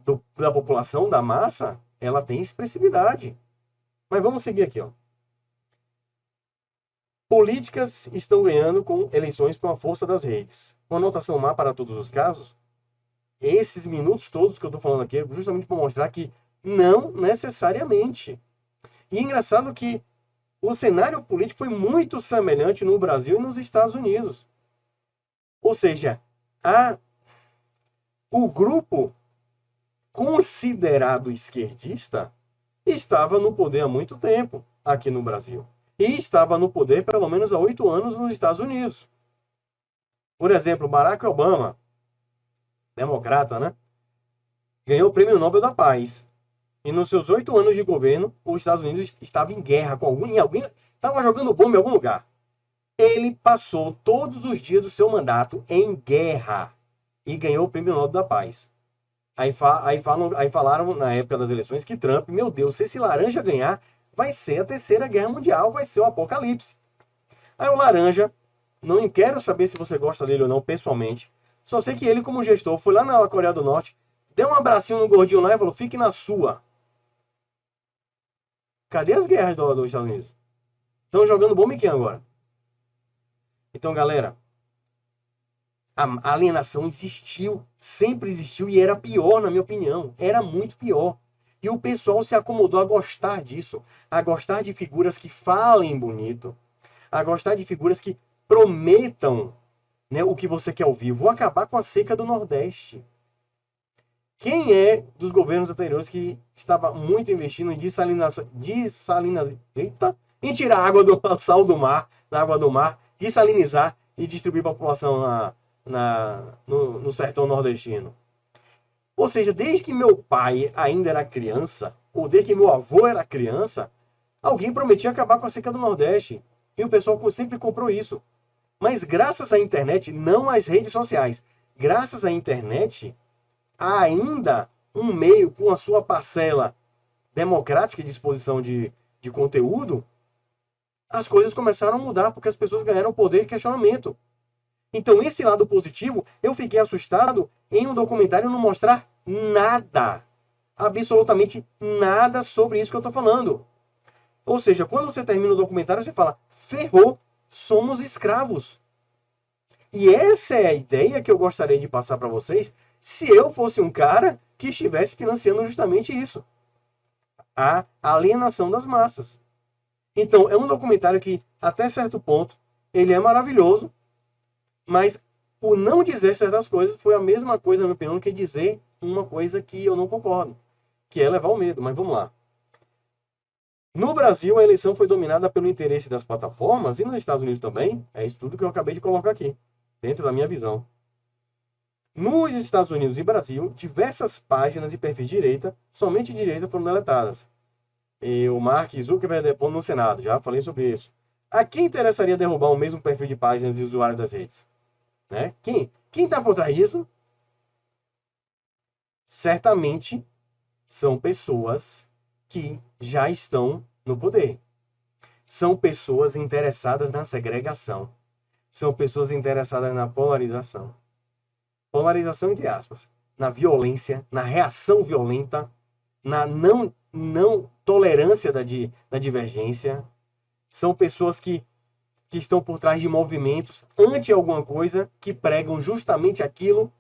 população, da massa, ela tem expressividade. Mas vamos seguir aqui, ó. Políticas estão ganhando com eleições com a força das redes. Uma anotação má para todos os casos. Esses minutos todos que eu estou falando aqui é justamente para mostrar que não necessariamente. E é engraçado que o cenário político foi muito semelhante no Brasil e nos Estados Unidos. Ou seja, o grupo considerado esquerdista estava no poder há muito tempo. aqui no Brasil. E estava no poder pelo menos há 8 anos nos Estados Unidos. Por exemplo, Barack Obama, democrata, né? Ganhou o Prêmio Nobel da Paz. E nos seus 8 anos de governo, os Estados Unidos estava em guerra com alguém, estava jogando bomba em algum lugar. Ele passou todos os dias do seu mandato em guerra e ganhou o Prêmio Nobel da Paz. Aí falaram na época das eleições que Trump, meu Deus, se esse laranja ganhar, vai ser a Terceira Guerra Mundial, vai ser o apocalipse. Aí o laranja, não quero saber se você gosta dele ou não pessoalmente, só sei que ele, como gestor, foi lá na Coreia do Norte, deu um abracinho no gordinho lá e falou, fique na sua. Cadê as guerras dos Estados Unidos? Estão jogando bomba em quem agora? Então, galera, a alienação existiu, sempre existiu e era pior, na minha opinião. Era muito pior. E o pessoal se acomodou a gostar disso, a gostar de figuras que falem bonito, a gostar de figuras que prometam, né, o que você quer ouvir. Vou acabar com a seca do Nordeste. Quem é dos governos anteriores que estava muito investindo em em tirar água do sal do mar, da água do mar, dessalinizar e distribuir para a população no sertão nordestino? Ou seja, desde que meu pai ainda era criança, ou desde que meu avô era criança, alguém prometia acabar com a seca do Nordeste. E o pessoal sempre comprou isso. Mas graças à internet, não às redes sociais, graças à internet, há ainda um meio com a sua parcela democrática e disposição de conteúdo, as coisas começaram a mudar, porque as pessoas ganharam poder de questionamento. Então, esse lado positivo, eu fiquei assustado em um documentário não mostrar nada, absolutamente nada sobre isso que eu estou falando. Ou seja, quando você termina o documentário, você fala, ferrou, somos escravos. E essa é a ideia que eu gostaria de passar para vocês, se eu fosse um cara que estivesse financiando justamente isso. A alienação das massas. Então, é um documentário que, até certo ponto, ele é maravilhoso, mas o não dizer certas coisas foi a mesma coisa, na minha opinião, que dizer uma coisa que eu não concordo, que é levar o medo. Mas vamos lá. No Brasil, a eleição foi dominada pelo interesse das plataformas, e nos Estados Unidos também. É isso tudo que eu acabei de colocar aqui, dentro da minha visão. Nos Estados Unidos e Brasil, diversas páginas e perfis de direita, somente de direita, foram deletadas. E o Mark Zuckerberg depondo no Senado, já falei sobre isso. A quem interessaria derrubar o mesmo perfil de páginas e usuários das redes? Né? Quem está por trás disso? Certamente são pessoas que já estão no poder. São pessoas interessadas na segregação. São pessoas interessadas na polarização. Polarização entre aspas. Na violência, na reação violenta, na não tolerância da divergência. São pessoas que estão por trás de movimentos anti alguma coisa, que pregam justamente aquilo,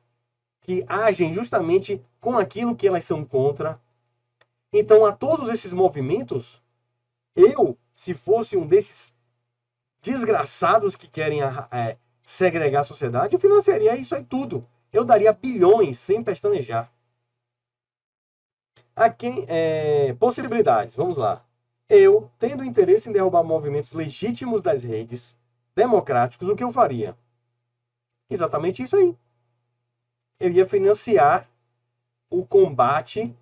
que agem justamente com aquilo que elas são contra. Então, a todos esses movimentos, eu, se fosse um desses desgraçados que querem segregar a sociedade, eu financiaria isso aí tudo. Eu daria bilhões sem pestanejar. Possibilidades, vamos lá. Eu, tendo interesse em derrubar movimentos legítimos das redes democráticos, o que eu faria? Exatamente isso aí. Eu ia financiar o combate,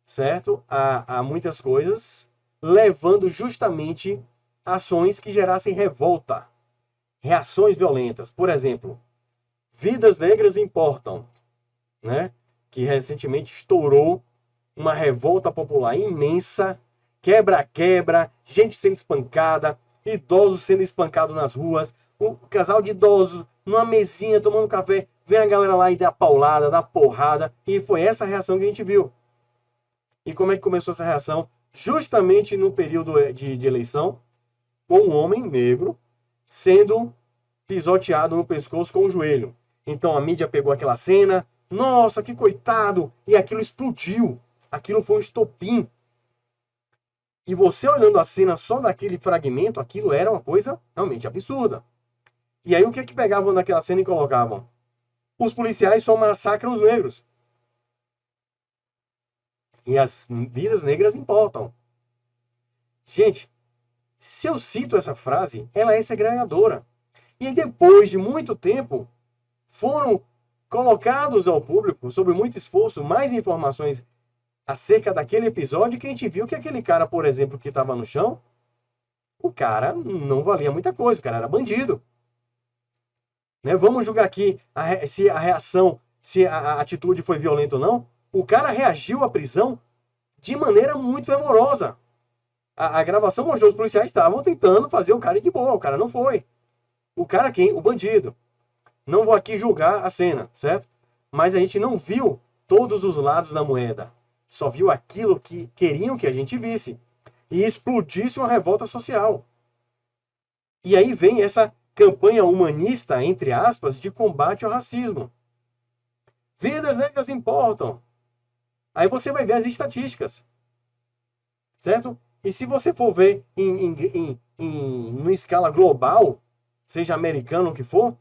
certo, a muitas coisas, levando justamente ações que gerassem revolta, reações violentas. Por exemplo, Vidas Negras Importam, né? Que recentemente estourou uma revolta popular imensa, quebra-quebra, gente sendo espancada, idosos sendo espancados nas ruas, um casal de idosos numa mesinha tomando café, vem a galera lá e dá paulada, dá porrada, e foi essa a reação que a gente viu. E como é que começou essa reação? Justamente no período de eleição, com um homem negro sendo pisoteado no pescoço com o joelho. Então a mídia pegou aquela cena, nossa, que coitado, e aquilo explodiu. Aquilo foi um estopim. E você olhando a cena só daquele fragmento, aquilo era uma coisa realmente absurda. E aí o que pegavam naquela cena e colocavam? Os policiais só massacram os negros. E as vidas negras importam. Gente, Se eu cito essa frase, ela é segregadora. E aí, depois de muito tempo, foram colocados ao público, sob muito esforço, mais informações acerca daquele episódio, que a gente viu que aquele cara, por exemplo, que estava no chão, o cara não valia muita coisa, o cara era bandido. Né? Vamos julgar aqui se a reação, se a atitude foi violenta ou não. O cara reagiu à prisão de maneira muito fervorosa. A gravação mostrou, os policiais estavam tentando fazer o cara ir de boa, o cara não foi. O cara quem? O bandido. Não vou aqui julgar a cena, certo? Mas a gente não viu todos os lados da moeda. Só viu aquilo que queriam que a gente visse. E explodisse uma revolta social. E aí vem essa campanha humanista, entre aspas, de combate ao racismo. Vidas negras importam. Aí você vai ver as estatísticas. Certo? E se você for ver numa escala global, seja americano ou que for,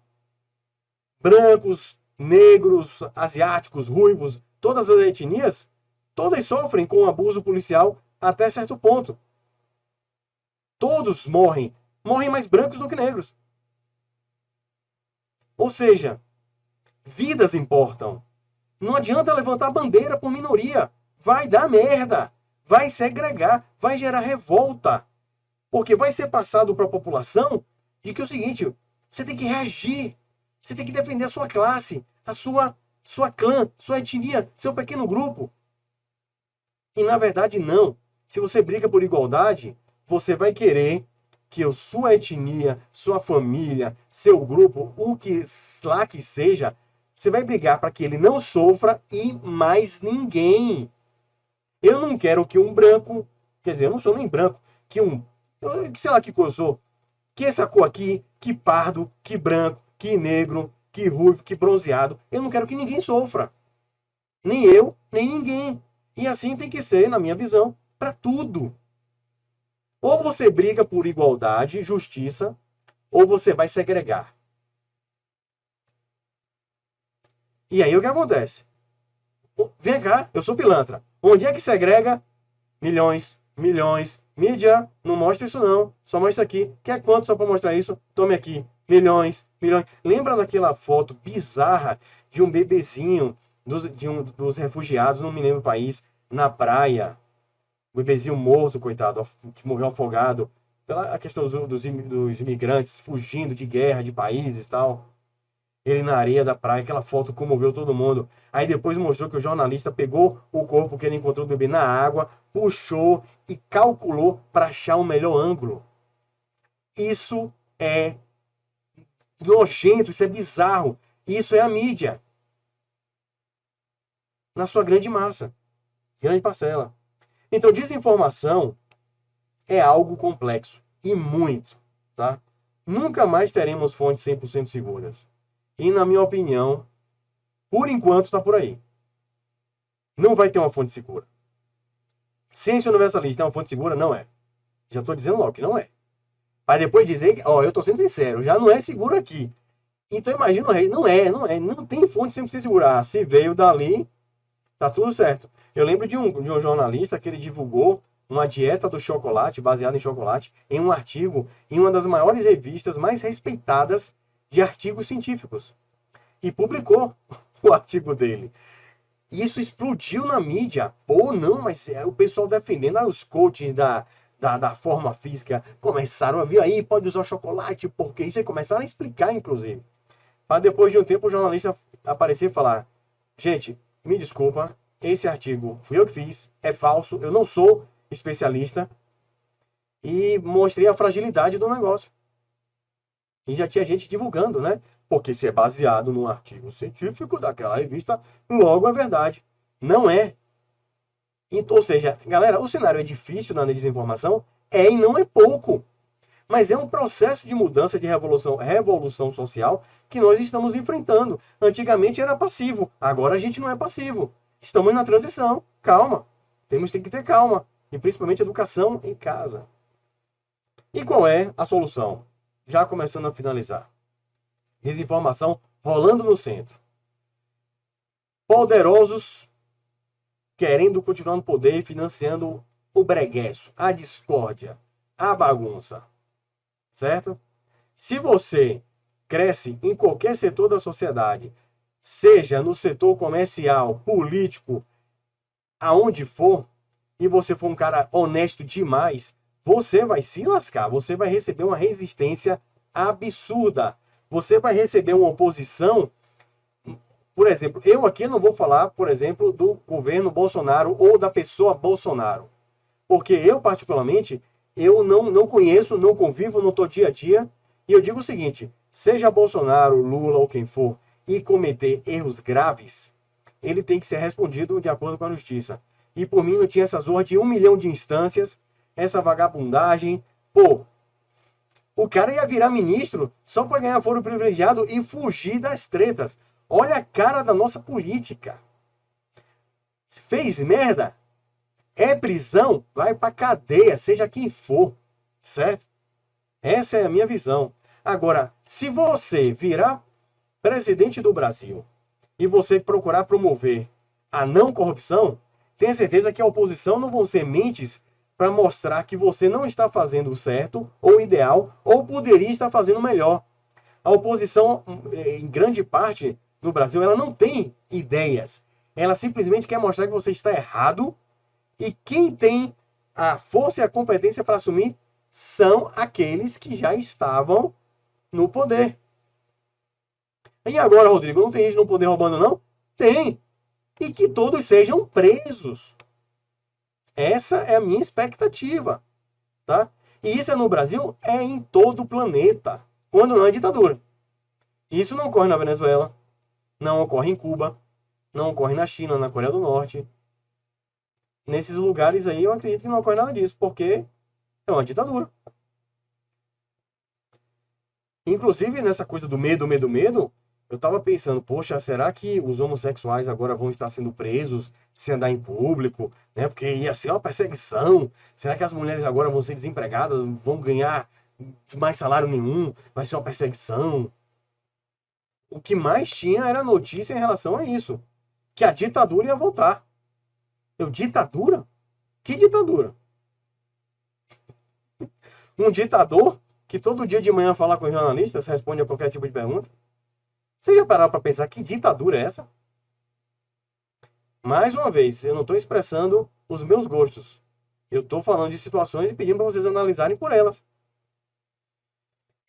brancos, negros, asiáticos, ruivos, todas as etnias, todas sofrem com abuso policial até certo ponto. Todos morrem mais brancos do que negros. Ou seja, vidas importam. Não adianta levantar bandeira por minoria. Vai dar merda. Vai segregar. Vai gerar revolta. Porque vai ser passado para a população de que é o seguinte, você tem que reagir. Você tem que defender a sua classe, a sua clã, sua etnia, seu pequeno grupo. E na verdade não. Se você briga por igualdade, você vai querer que a sua etnia, sua família, seu grupo, o que lá que seja, você vai brigar para que ele não sofra e mais ninguém. Eu não quero que um branco, quer dizer, eu não sou nem branco, que sei lá que cor eu sou, que essa cor aqui, que pardo, que branco, que negro, que ruivo, que bronzeado, eu não quero que ninguém sofra. Nem eu, nem ninguém. E assim tem que ser, na minha visão, para tudo. Ou você briga por igualdade, justiça, ou você vai segregar. E aí o que acontece? Vem cá, eu sou pilantra. Onde é que segrega? Milhões, milhões. Mídia, não mostra isso não. Só mostra aqui. Quer quanto só para mostrar isso? Tome aqui. Milhões, milhões. Lembra daquela foto bizarra de um bebezinho dos refugiados, não me lembro o país, na praia? O bebezinho morto, coitado, que morreu afogado. Pela questão dos imigrantes fugindo de guerra, de países e tal. Ele na areia da praia, aquela foto comoveu todo mundo. Aí depois mostrou que o jornalista pegou o corpo que ele encontrou do bebê na água, puxou e calculou para achar o melhor ângulo. Isso é nojento, isso é bizarro. Isso é a mídia. Na sua grande massa, grande parcela. Então, desinformação é algo complexo e muito, tá? Nunca mais teremos fontes 100% seguras. E, na minha opinião, por enquanto está por aí. Não vai ter uma fonte segura. Ciência universalista é uma fonte segura? Não é. Já estou dizendo logo que não é. Para depois dizer que, eu estou sendo sincero, já não é seguro aqui. Então imagina o rei, não é. Não tem fonte 100% segura. Se veio dali, tá tudo certo. Eu lembro de um jornalista que ele divulgou uma dieta do chocolate, baseada em chocolate, em um artigo em uma das maiores revistas mais respeitadas de artigos científicos. E publicou o artigo dele. E isso explodiu na mídia. Pô, não, mas o pessoal defendendo. Os coaches da forma física começaram a vir aí, pode usar chocolate, porque isso aí começaram a explicar, inclusive. Para depois de um tempo o jornalista aparecer e falar: gente, me desculpa, esse artigo fui eu que fiz, é falso, eu não sou especialista. E mostrei a fragilidade do negócio. E já tinha gente divulgando, né? Porque se é baseado num artigo científico daquela revista, logo é verdade. Não é. Então, ou seja, galera, o cenário é difícil na desinformação? É e não é pouco. Mas é um processo de mudança, de revolução social que nós estamos enfrentando. Antigamente era passivo, agora a gente não é passivo. Estamos na transição. Calma. Tem que ter calma. E principalmente educação em casa. E qual é a solução? Já começando a finalizar. Desinformação rolando no centro. Poderosos querendo continuar no poder, financiando o breguesso, a discórdia. a bagunça. Certo? Se você cresce em qualquer setor da sociedade, seja no setor comercial, político, aonde for, e você for um cara honesto demais, você vai se lascar, você vai receber uma resistência absurda. Você vai receber uma oposição. Por exemplo, eu aqui não vou falar, por exemplo, do governo Bolsonaro ou da pessoa Bolsonaro. Porque eu, particularmente, eu não conheço, não convivo, não estou dia a dia. E eu digo o seguinte, seja Bolsonaro, Lula ou quem for, e cometer erros graves, ele tem que ser respondido de acordo com a justiça. E por mim não tinha essa zorra de 1 milhão de instâncias, essa vagabundagem. Pô, o cara ia virar ministro só para ganhar foro privilegiado e fugir das tretas. Olha a cara da nossa política. Fez merda, é prisão, vai pra cadeia, seja quem for, certo? Essa é a minha visão. Agora, se você virar presidente do Brasil e você procurar promover a não corrupção, tenha certeza que a oposição não vão ser mentes para mostrar que você não está fazendo o certo, ou o ideal, ou poderia estar fazendo melhor. A oposição, em grande parte no Brasil, ela não tem ideias. Ela simplesmente quer mostrar que você está errado, e quem tem a força e a competência para assumir são aqueles que já estavam no poder. E agora, Rodrigo, não tem gente no poder roubando, não? Tem. E que todos sejam presos. Essa é a minha expectativa, tá? E isso é no Brasil, é em todo o planeta, quando não é ditadura. Isso não ocorre na Venezuela, não ocorre em Cuba, não ocorre na China, na Coreia do Norte. Nesses lugares aí eu acredito que não ocorre nada disso, porque é uma ditadura. Inclusive, nessa coisa do medo, eu tava pensando, poxa, será que os homossexuais agora vão estar sendo presos se andar em público, né? Porque ia ser uma perseguição. Será que as mulheres agora vão ser desempregadas, vão ganhar mais salário nenhum, vai ser uma perseguição? O que mais tinha era notícia em relação a isso, que a ditadura ia voltar. Ditadura? Que ditadura? Um ditador que todo dia de manhã fala com os jornalistas, responde a qualquer tipo de pergunta? Você já parou para pensar que ditadura é essa? Mais uma vez, eu não estou expressando os meus gostos. Eu estou falando de situações e pedindo para vocês analisarem por elas.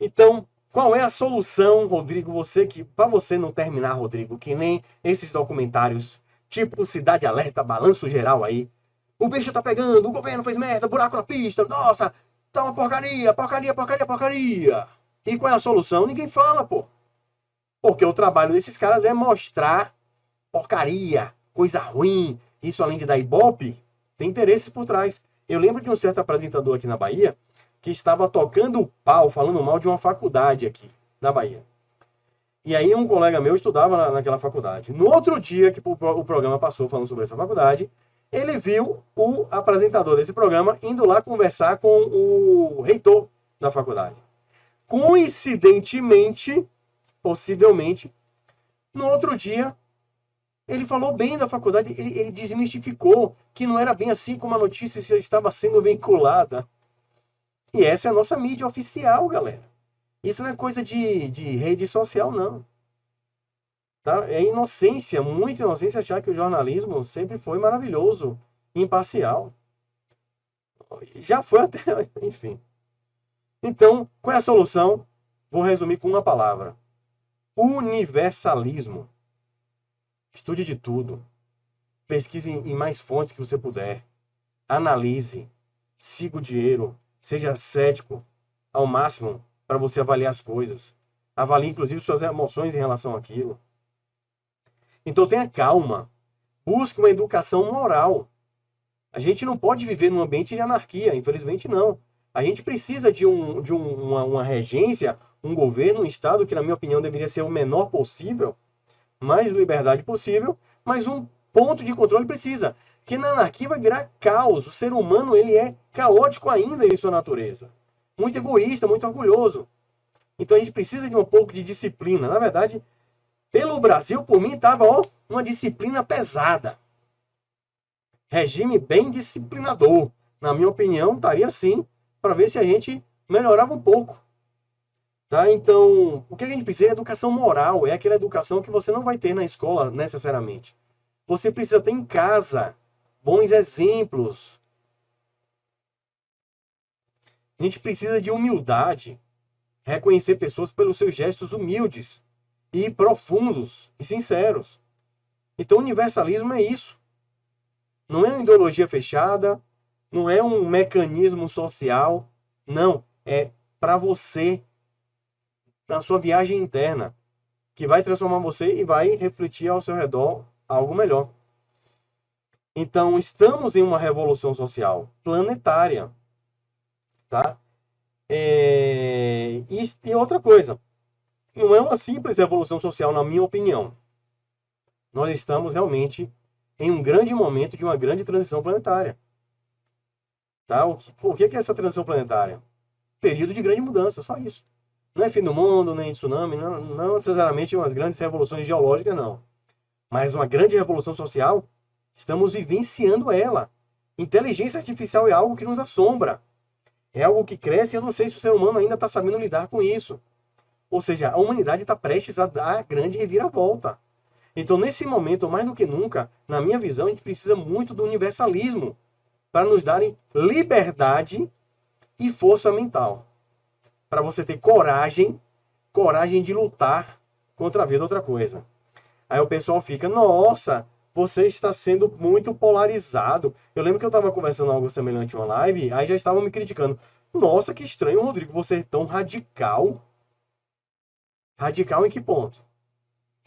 Então, qual é a solução, Rodrigo? Para você não terminar, Rodrigo, que nem esses documentários, tipo Cidade Alerta, Balanço Geral aí. O bicho tá pegando, o governo fez merda, buraco na pista, nossa, tá uma porcaria, porcaria, porcaria, porcaria. E qual é a solução? Ninguém fala, pô. Porque o trabalho desses caras é mostrar porcaria, coisa ruim. Isso, além de dar ibope, tem interesses por trás. Eu lembro de um certo apresentador aqui na Bahia que estava tocando o pau, falando mal de uma faculdade aqui na Bahia. E aí um colega meu estudava naquela faculdade. No outro dia que o programa passou falando sobre essa faculdade, ele viu o apresentador desse programa indo lá conversar com o reitor da faculdade. Coincidentemente, possivelmente, no outro dia, ele falou bem da faculdade, ele desmistificou que não era bem assim como a notícia estava sendo vinculada. E essa é a nossa mídia oficial, galera. Isso não é coisa de rede social, não. Tá? É inocência, muita inocência achar que o jornalismo sempre foi maravilhoso, imparcial. Já foi até, enfim. Então, qual é a solução? Vou resumir com uma palavra. Universalismo. Estude de tudo. Pesquise em mais fontes que você puder. Analise. Siga o dinheiro. Seja cético ao máximo para você avaliar as coisas. Avalie, inclusive, suas emoções em relação àquilo. Então, tenha calma. Busque uma educação moral. A gente não pode viver num ambiente de anarquia, infelizmente não. A gente precisa de uma regência, um governo, um Estado que, na minha opinião, deveria ser o menor possível, mais liberdade possível, mas um ponto de controle precisa. Porque na anarquia vai virar caos. O ser humano ele é caótico ainda em sua natureza. Muito egoísta, muito orgulhoso. Então a gente precisa de um pouco de disciplina. Na verdade, pelo Brasil, por mim, estava uma disciplina pesada. Regime bem disciplinador. Na minha opinião, estaria sim para ver se a gente melhorava um pouco. Tá? Então, o que a gente precisa é educação moral, é aquela educação que você não vai ter na escola necessariamente. Você precisa ter em casa bons exemplos. A gente precisa de humildade, reconhecer pessoas pelos seus gestos humildes e profundos e sinceros. Então, universalismo é isso. Não é uma ideologia fechada, não é um mecanismo social, não, é para você, na sua viagem interna, que vai transformar você e vai refletir ao seu redor algo melhor. Então, estamos em uma revolução social planetária, tá? E outra coisa, não é uma simples revolução social, na minha opinião. Nós estamos realmente em um grande momento de uma grande transição planetária. Tá? O que é essa transição planetária? Período de grande mudança, só isso. Não é fim do mundo, nem tsunami, não necessariamente umas grandes revoluções geológicas, não. Mas uma grande revolução social, estamos vivenciando ela. Inteligência artificial é algo que nos assombra. É algo que cresce e eu não sei se o ser humano ainda está sabendo lidar com isso. Ou seja, a humanidade está prestes a dar grande reviravolta. Então, nesse momento, mais do que nunca, na minha visão, a gente precisa muito do universalismo para nos darem liberdade e força mental. Para você ter coragem de lutar contra a vida outra coisa. Aí o pessoal fica, nossa, você está sendo muito polarizado. Eu lembro que eu estava conversando algo semelhante em uma live, aí já estavam me criticando. Nossa, que estranho, Rodrigo, você é tão radical. Radical em que ponto?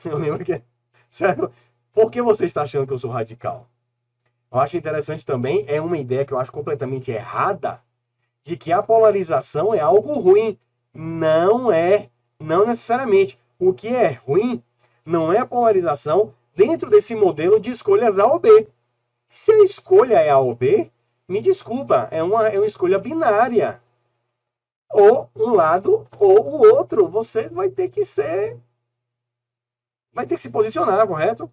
Eu lembro que... Certo? Por que você está achando que eu sou radical? Eu acho interessante também, é uma ideia que eu acho completamente errada, de que a polarização é algo ruim. Não é, não necessariamente. O que é ruim não é a polarização dentro desse modelo de escolhas A ou B. Se a escolha é A ou B, me desculpa, é uma escolha binária. Ou um lado ou o outro. Você vai ter que se posicionar, correto?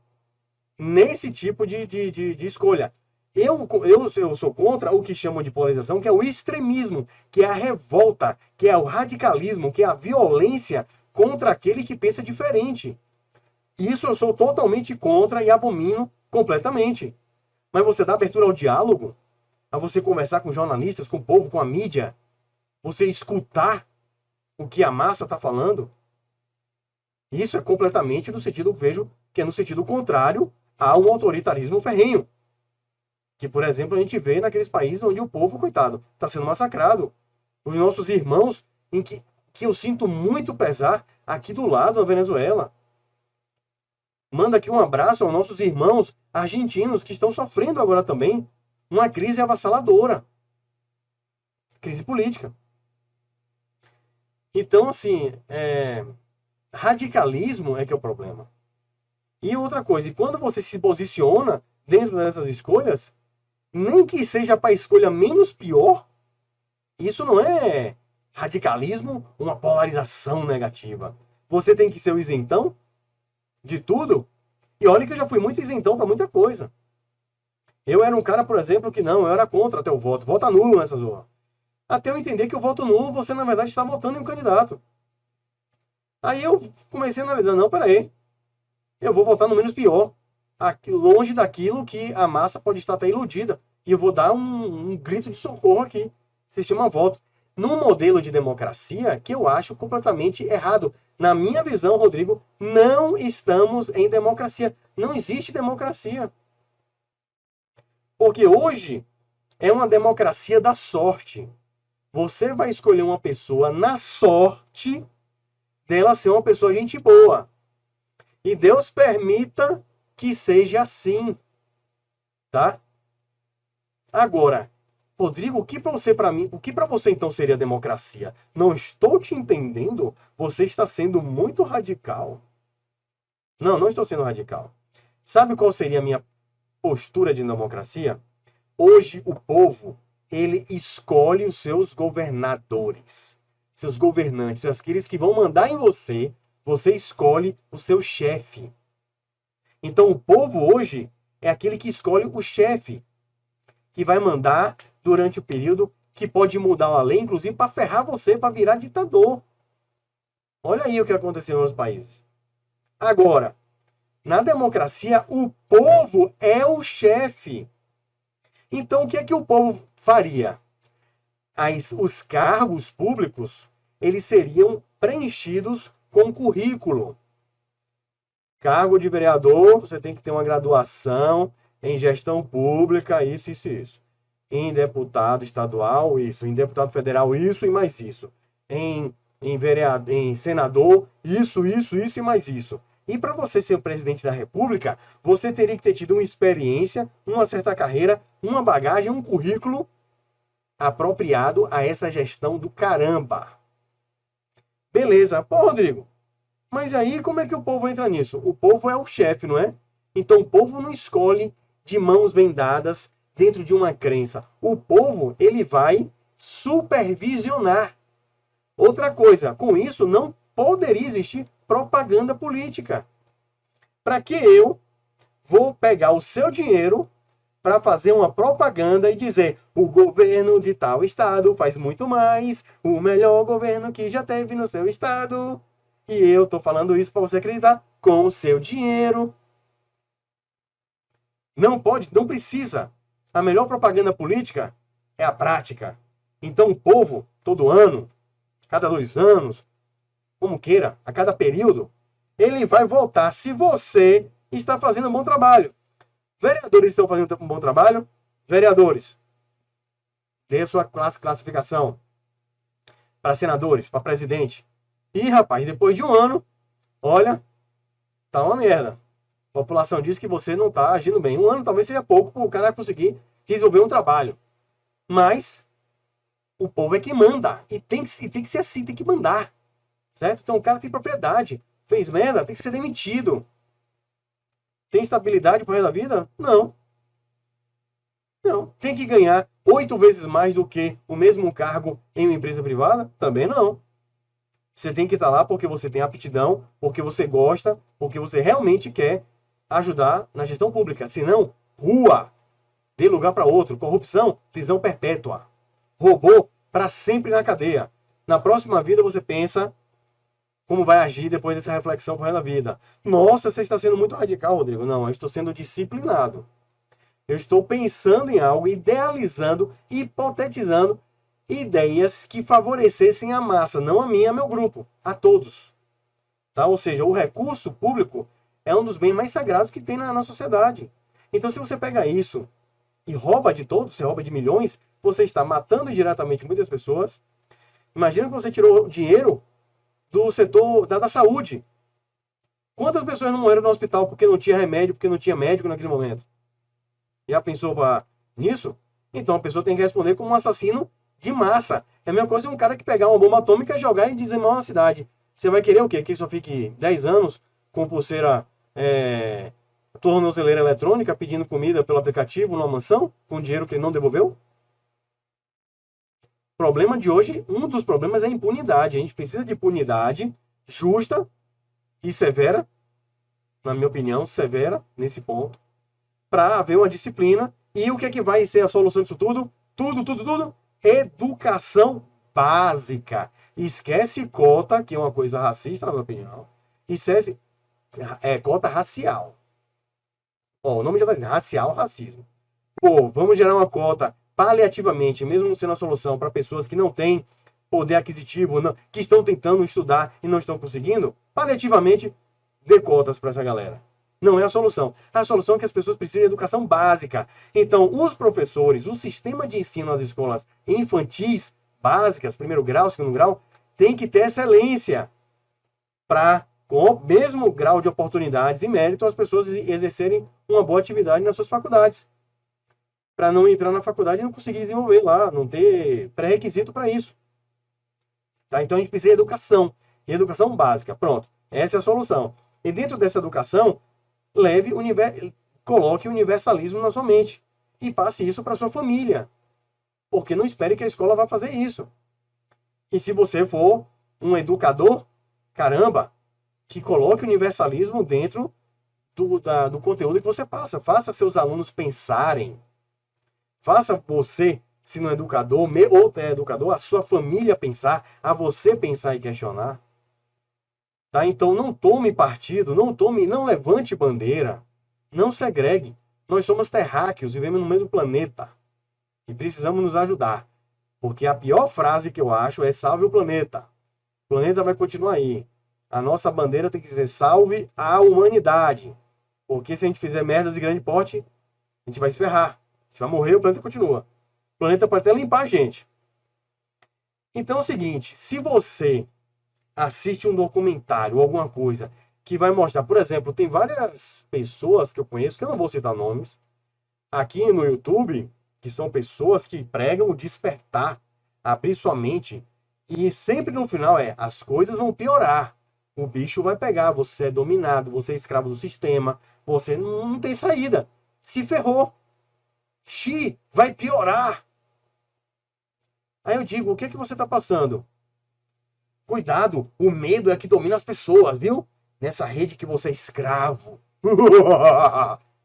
Nesse tipo de escolha. Eu sou contra o que chamam de polarização, que é o extremismo, que é a revolta, que é o radicalismo, que é a violência contra aquele que pensa diferente. Isso eu sou totalmente contra e abomino completamente. Mas você dá abertura ao diálogo, a você conversar com jornalistas, com o povo, com a mídia, você escutar o que a massa está falando, isso é completamente no sentido, vejo que é no sentido contrário a um autoritarismo ferrenho. Que, por exemplo, a gente vê naqueles países onde o povo, coitado, está sendo massacrado. Os nossos irmãos, que eu sinto muito pesar, aqui do lado, na Venezuela. Manda aqui um abraço aos nossos irmãos argentinos que estão sofrendo agora também uma crise avassaladora. Crise política. Então, assim, radicalismo é que é o problema. E outra coisa, e quando você se posiciona dentro dessas escolhas, nem que seja para a escolha menos pior, isso não é radicalismo, uma polarização negativa. Você tem que ser o isentão de tudo. E olha que eu já fui muito isentão para muita coisa. Eu era um cara, por exemplo, que não, eu era contra até o voto. Vota nulo nessa zona. Até eu entender que o voto nulo, você na verdade está votando em um candidato. Aí eu comecei a analisar, não, peraí. Eu vou votar no menos pior. Aqui, longe daquilo que a massa pode estar até iludida. E eu vou dar um grito de socorro aqui. Se chama voto. Num modelo de democracia que eu acho completamente errado. Na minha visão, Rodrigo, não estamos em democracia. Não existe democracia. Porque hoje é uma democracia da sorte. Você vai escolher uma pessoa na sorte dela ser uma pessoa gente boa. E Deus permita que seja assim. Tá? Agora, Rodrigo, o que para você então seria democracia? Não estou te entendendo. Você está sendo muito radical. Não, não estou sendo radical. Sabe qual seria a minha postura de democracia? Hoje o povo, ele escolhe os seus governadores, seus governantes, aqueles que vão mandar em você, você escolhe o seu chefe. Então o povo hoje é aquele que escolhe o chefe, que vai mandar durante o período que pode mudar a lei, inclusive para ferrar você, para virar ditador. Olha aí o que aconteceu nos países. Agora, na democracia, o povo é o chefe. Então, o que é que o povo faria? Os cargos públicos, eles seriam preenchidos com currículo. Cargo de vereador, você tem que ter uma graduação em gestão pública, isso. Em deputado estadual, isso. Em deputado federal, isso e mais isso. Em senador, isso e mais isso. E para você ser o presidente da República, você teria que ter tido uma experiência, uma certa carreira, uma bagagem, um currículo apropriado a essa gestão do caramba. Beleza. Pô, Rodrigo, mas aí como é que o povo entra nisso? O povo é o chefe, não é? Então o povo não escolhe de mãos vendadas dentro de uma crença. O povo, ele vai supervisionar. Outra coisa, com isso não poderia existir propaganda política. Para que eu vou pegar o seu dinheiro para fazer uma propaganda e dizer o governo de tal estado faz muito mais, o melhor governo que já teve no seu estado. E eu estou falando isso para você acreditar com o seu dinheiro. Não pode, não precisa. A melhor propaganda política é a prática. Então o povo, todo ano, cada 2 anos, como queira, a cada período, ele vai votar se você está fazendo um bom trabalho. Vereadores estão fazendo um bom trabalho? Vereadores, dê a sua classificação. Para senadores, para presidente. E, rapaz, depois de 1 ano, olha, tá uma merda. A população diz que você não tá agindo bem. 1 ano talvez seja pouco para o cara conseguir resolver um trabalho. Mas o povo é que manda. E tem que ser assim, tem que mandar. Certo? Então o cara tem propriedade. Fez merda, tem que ser demitido. Tem estabilidade pro resto da vida? Não. Não. Tem que ganhar 8 vezes mais do que o mesmo cargo em uma empresa privada? Também não. Você tem que estar lá porque você tem aptidão, porque você gosta, porque você realmente quer ajudar na gestão pública. Senão, rua. Dê lugar para outro. Corrupção, prisão perpétua. Roubou para sempre na cadeia. Na próxima vida você pensa como vai agir depois dessa reflexão por resto da vida. Nossa, você está sendo muito radical, Rodrigo. Não, eu estou sendo disciplinado. Eu estou pensando em algo, idealizando, hipotetizando ideias que favorecessem a massa, não a mim, a meu grupo, a todos. Tá? Ou seja, o recurso público é um dos bens mais sagrados que tem na nossa sociedade. Então, se você pega isso e rouba de todos, você rouba de milhões, você está matando diretamente muitas pessoas. Imagina que você tirou dinheiro do setor da saúde. Quantas pessoas não morreram no hospital porque não tinha remédio, porque não tinha médico naquele momento? Já pensou nisso? Então a pessoa tem que responder como um assassino de massa. É a mesma coisa de um cara que pegar uma bomba atômica, jogar e dizimar uma cidade. Você vai querer o quê? Que só fique 10 anos com pulseira tornozeleira eletrônica, pedindo comida pelo aplicativo numa mansão, com dinheiro que ele não devolveu? O problema de hoje, um dos problemas é a impunidade. A gente precisa de impunidade justa e severa, na minha opinião, severa nesse ponto, para haver uma disciplina. E o que é que vai ser a solução disso tudo? Tudo. Educação básica. Esquece cota, que é uma coisa racista, na minha opinião. Esquece cota racial. Ó, o nome já está dizendo, racial, racismo. Pô, vamos gerar uma cota paliativamente, mesmo não sendo a solução, para pessoas que não têm poder aquisitivo, que estão tentando estudar e não estão conseguindo, paliativamente, dê cotas para essa galera. Não é a solução. A solução é que as pessoas precisam de educação básica. Então, os professores, o sistema de ensino nas escolas infantis, básicas, 1º grau, 2º grau, tem que ter excelência para, com o mesmo grau de oportunidades e mérito, as pessoas exercerem uma boa atividade nas suas faculdades. Para não entrar na faculdade e não conseguir desenvolver lá, não ter pré-requisito para isso. Tá? Então a gente precisa de educação. E educação básica. Pronto. Essa é a solução. E dentro dessa educação, coloque o universalismo na sua mente. E passe isso para sua família. Porque não espere que a escola vá fazer isso. E se você for um educador, caramba, que coloque o universalismo dentro do conteúdo que você passa. Faça seus alunos pensarem. Faça você se não é educador, ou é educador, a sua família pensar, a você pensar e questionar. Tá? Então não tome partido, não levante bandeira, não segregue. Nós somos terráqueos, vivemos no mesmo planeta e precisamos nos ajudar. Porque a pior frase que eu acho é salve o planeta. O planeta vai continuar aí. A nossa bandeira tem que dizer salve a humanidade. Porque se a gente fizer merdas de grande porte, a gente vai se ferrar. A gente vai morrer, o planeta continua. O planeta pode até limpar a gente. Então é o seguinte, se você assiste um documentário ou alguma coisa que vai mostrar, por exemplo, tem várias pessoas que eu conheço, que eu não vou citar nomes, aqui no YouTube, que são pessoas que pregam o despertar, abrir sua mente, e sempre no final as coisas vão piorar. O bicho vai pegar, você é dominado, você é escravo do sistema, você não tem saída. Se ferrou. Vai piorar. Aí eu digo, o que é que você está passando? Cuidado, o medo é que domina as pessoas, viu? Nessa rede que você é escravo.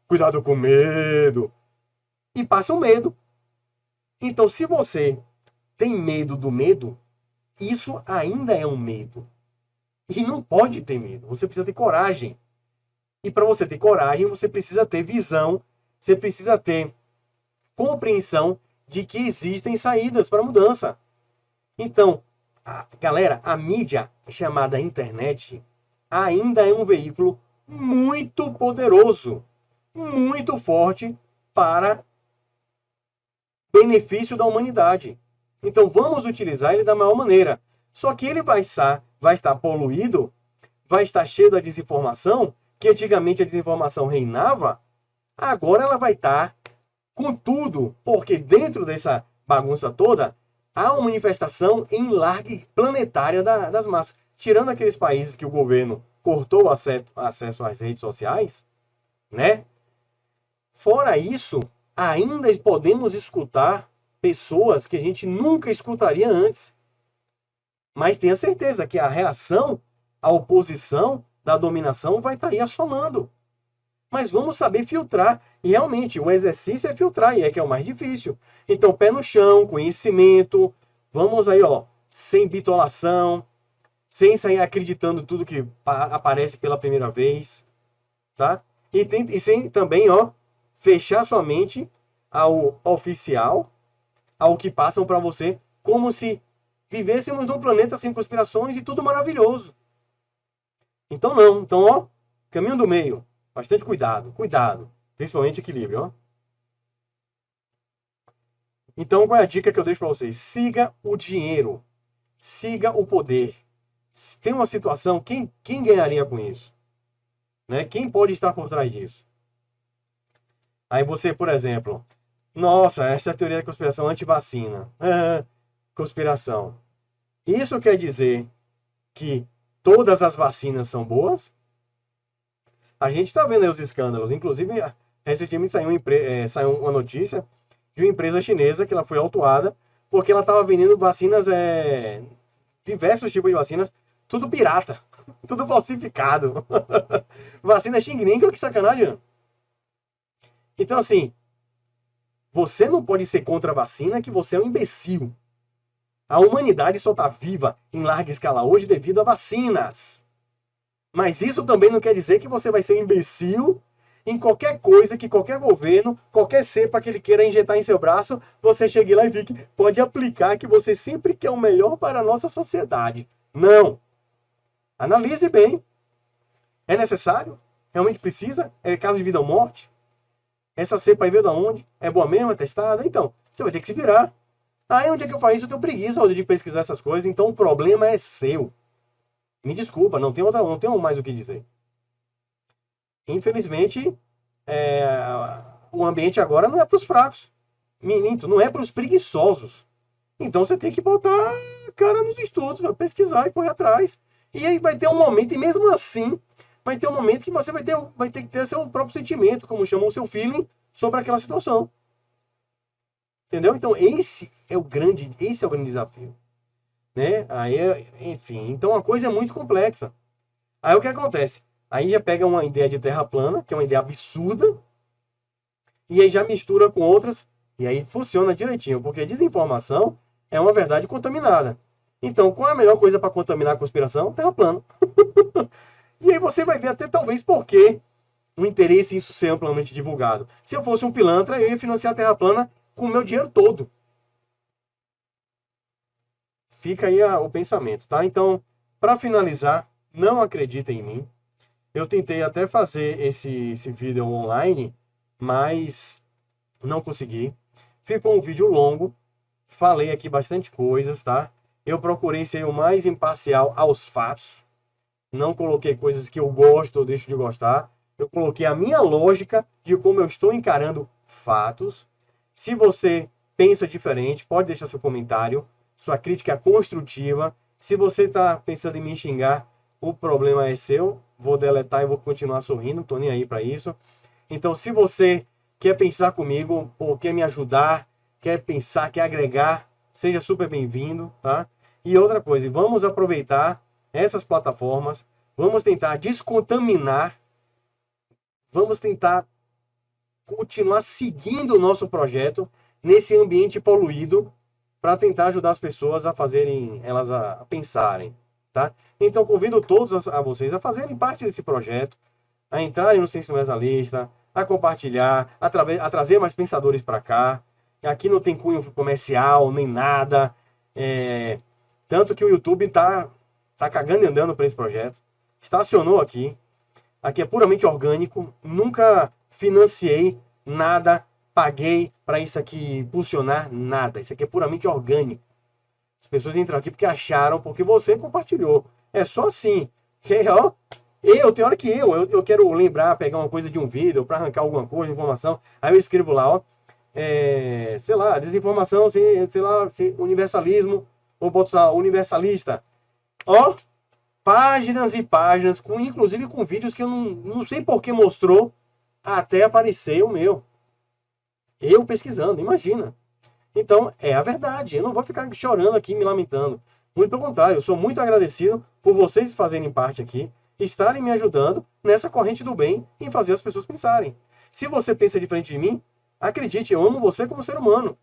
Cuidado com o medo. E passa o medo. Então, se você tem medo do medo, isso ainda é um medo. E não pode ter medo. Você precisa ter coragem. E para você ter coragem, você precisa ter visão. Você precisa ter compreensão de que existem saídas para a mudança. Então, galera, a mídia chamada internet ainda é um veículo muito poderoso, muito forte para benefício da humanidade. Então vamos utilizar ele da maior maneira. Só que ele vai estar poluído, vai estar cheio da desinformação, que antigamente a desinformação reinava, agora ela vai estar com tudo, porque dentro dessa bagunça toda, há uma manifestação em larga planetária das massas. Tirando aqueles países que o governo cortou o acesso às redes sociais, né? Fora isso, ainda podemos escutar pessoas que a gente nunca escutaria antes. Mas tenha certeza que a reação, a oposição da dominação vai estar aí assolando. Mas vamos saber filtrar. E realmente, o exercício é filtrar, e é que é o mais difícil. Então, pé no chão, conhecimento. Vamos aí, sem bitolação, sem sair acreditando tudo que aparece pela primeira vez, tá? E sem também, fechar sua mente ao oficial, ao que passam para você, como se vivêssemos num planeta sem conspirações e tudo maravilhoso. Então não. Então, caminho do meio. Bastante cuidado. Principalmente equilíbrio, Então, qual é a dica que eu deixo para vocês? Siga o dinheiro. Siga o poder. Tem uma situação, quem ganharia com isso? Né? Quem pode estar por trás disso? Aí você, por exemplo, nossa, essa é a teoria da conspiração anti-vacina. Conspiração. Isso quer dizer que todas as vacinas são boas? A gente está vendo aí os escândalos. Inclusive, recentemente saiu uma notícia de uma empresa chinesa que ela foi autuada porque ela estava vendendo vacinas, diversos tipos de vacinas, tudo pirata, tudo falsificado. Vacina Xing Ling, que sacanagem. Então, assim, você não pode ser contra a vacina, que você é um imbecil. A humanidade só está viva em larga escala hoje devido a vacinas. Mas isso também não quer dizer que você vai ser um imbecil em qualquer coisa que qualquer governo, qualquer cepa que ele queira injetar em seu braço, você chegue lá e fique, pode aplicar que você sempre quer o melhor para a nossa sociedade. Não. Analise bem. É necessário? Realmente precisa? É caso de vida ou morte? Essa cepa aí veio de onde? É boa mesmo? É testada? Então, você vai ter que se virar. Aí onde é que eu faço isso? Eu tenho preguiça de pesquisar essas coisas, então o problema é seu. Me desculpa, não tenho mais o que dizer. Infelizmente, o ambiente agora não é para os fracos. Minto, não é para os preguiçosos. Então você tem que botar a cara nos estudos, pesquisar e correr atrás. E aí vai ter um momento, e mesmo assim, vai ter um momento que você vai ter que ter seu próprio sentimento, como chamam o seu feeling, sobre aquela situação. Entendeu? Então esse é o grande desafio. Né? Enfim, então a coisa é muito complexa. Aí o que acontece? Aí já pega uma ideia de terra plana, que é uma ideia absurda, e aí já mistura com outras E aí funciona direitinho, porque desinformação é uma verdade contaminada. Então, qual é a melhor coisa para contaminar a conspiração? Terra plana. E aí você vai ver até talvez por que o interesse em isso ser amplamente divulgado. Se eu fosse um pilantra, eu ia financiar a Terra plana com o meu dinheiro todo. Fica aí o pensamento, tá? Então, para finalizar, não acreditem em mim. Eu tentei até fazer esse vídeo online, mas não consegui. Ficou um vídeo longo, falei aqui bastante coisas, tá? Eu procurei ser o mais imparcial aos fatos. Não coloquei coisas que eu gosto ou deixo de gostar. Eu coloquei a minha lógica de como eu estou encarando fatos. Se você pensa diferente, pode deixar seu comentário, sua crítica construtiva. Se você está pensando em me xingar, o problema é seu. Vou deletar e vou continuar sorrindo, não tô nem aí para isso. Então, se você quer pensar comigo, ou quer me ajudar, quer pensar, quer agregar, seja super bem-vindo, tá? E outra coisa, vamos aproveitar essas plataformas, vamos tentar descontaminar, vamos tentar continuar seguindo o nosso projeto nesse ambiente poluído para tentar ajudar as pessoas a fazerem, elas a pensarem, tá? Então convido todos a vocês a fazerem parte desse projeto, a entrarem no Ciência Universalista, a compartilhar, a trazer mais pensadores para cá. Aqui não tem cunho comercial, nem nada. Tanto que o YouTube tá cagando e andando para esse projeto. Estacionou aqui. Aqui é puramente orgânico. Nunca financiei nada, paguei para isso aqui impulsionar nada. Isso aqui é puramente orgânico. As pessoas entram aqui porque acharam, porque você compartilhou. É só assim. Ó, tem hora que eu quero lembrar, pegar uma coisa de um vídeo, para arrancar alguma coisa, informação. Aí eu escrevo lá, ó. Sei lá, desinformação, sei lá, universalismo, ou boto lá, universalista. Ó, páginas e páginas, inclusive com vídeos que eu não sei por que mostrou, até aparecer o meu. Eu pesquisando, imagina. Então, é a verdade. Eu não vou ficar chorando aqui, me lamentando. Muito pelo contrário, eu sou muito agradecido por vocês fazerem parte aqui, estarem me ajudando nessa corrente do bem em fazer as pessoas pensarem. Se você pensa diferente de mim, acredite, eu amo você como ser humano.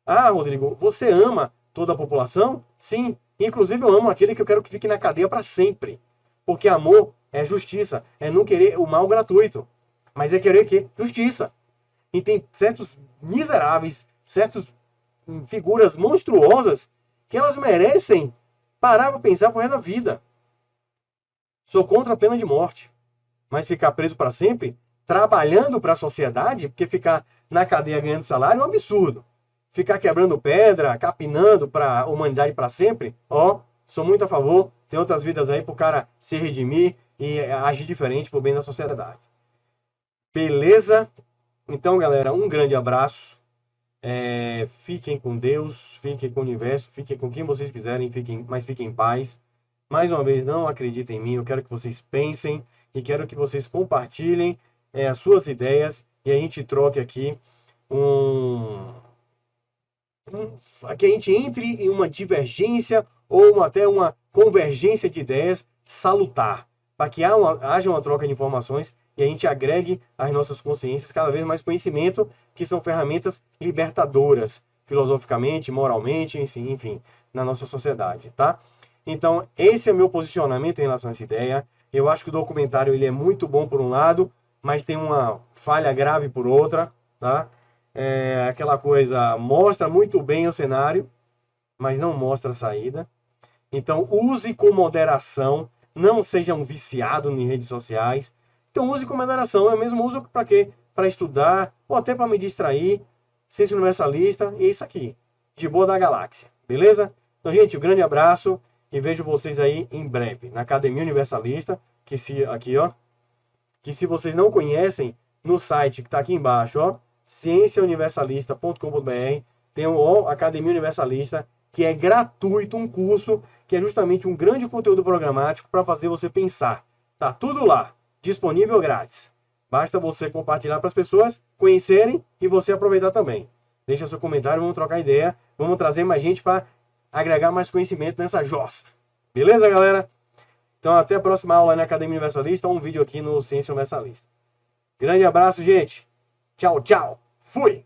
Ah, Rodrigo, você ama toda a população? Sim. Inclusive eu amo aquele que eu quero que fique na cadeia para sempre. Porque amor é justiça, é não querer o mal gratuito. Mas é querer que? Justiça. E tem certos miseráveis, certas figuras monstruosas que elas merecem parar para pensar por resto da vida. Sou contra a pena de morte. Mas ficar preso para sempre, trabalhando para a sociedade, porque ficar na cadeia ganhando salário é um absurdo. Ficar quebrando pedra, capinando para a humanidade para sempre, ó, sou muito a favor. Tem outras vidas aí para o cara se redimir e agir diferente pro bem da sociedade. Beleza? Então, galera, um grande abraço. Fiquem com Deus, fiquem com o universo, fiquem com quem vocês quiserem, mas fiquem em paz. Mais uma vez, não acreditem em mim, eu quero que vocês pensem e quero que vocês compartilhem as suas ideias e a gente troque aqui que a gente entre em uma divergência ou até uma convergência de ideias salutar, para que haja uma troca de informações e a gente agregue às nossas consciências cada vez mais conhecimento, que são ferramentas libertadoras, filosoficamente, moralmente, enfim, na nossa sociedade, tá? Então, esse é o meu posicionamento em relação a essa ideia. Eu acho que o documentário ele é muito bom por um lado, mas tem uma falha grave por outra, tá? Aquela coisa, mostra muito bem o cenário, mas não mostra a saída. Então, use com moderação, não seja um viciado em redes sociais. Então, use com moderação. Eu mesmo uso para quê? Para estudar, ou até para me distrair. Ciência Universalista, e é isso aqui. De boa da galáxia. Beleza? Então, gente, um grande abraço e vejo vocês aí em breve na Academia Universalista, que se vocês não conhecem, no site que está aqui embaixo, ó, cienciauniversalista.com.br, tem o Academia Universalista, que é gratuito, um curso que é justamente um grande conteúdo programático para fazer você pensar. Tá tudo lá, disponível grátis. Basta você compartilhar para as pessoas conhecerem e você aproveitar também. Deixa seu comentário, vamos trocar ideia, vamos trazer mais gente para agregar mais conhecimento nessa jossa. Beleza, galera? Então, até a próxima aula na Academia Universalista, ou um vídeo aqui no Ciência Universalista. Grande abraço, gente. Tchau, tchau. Fui!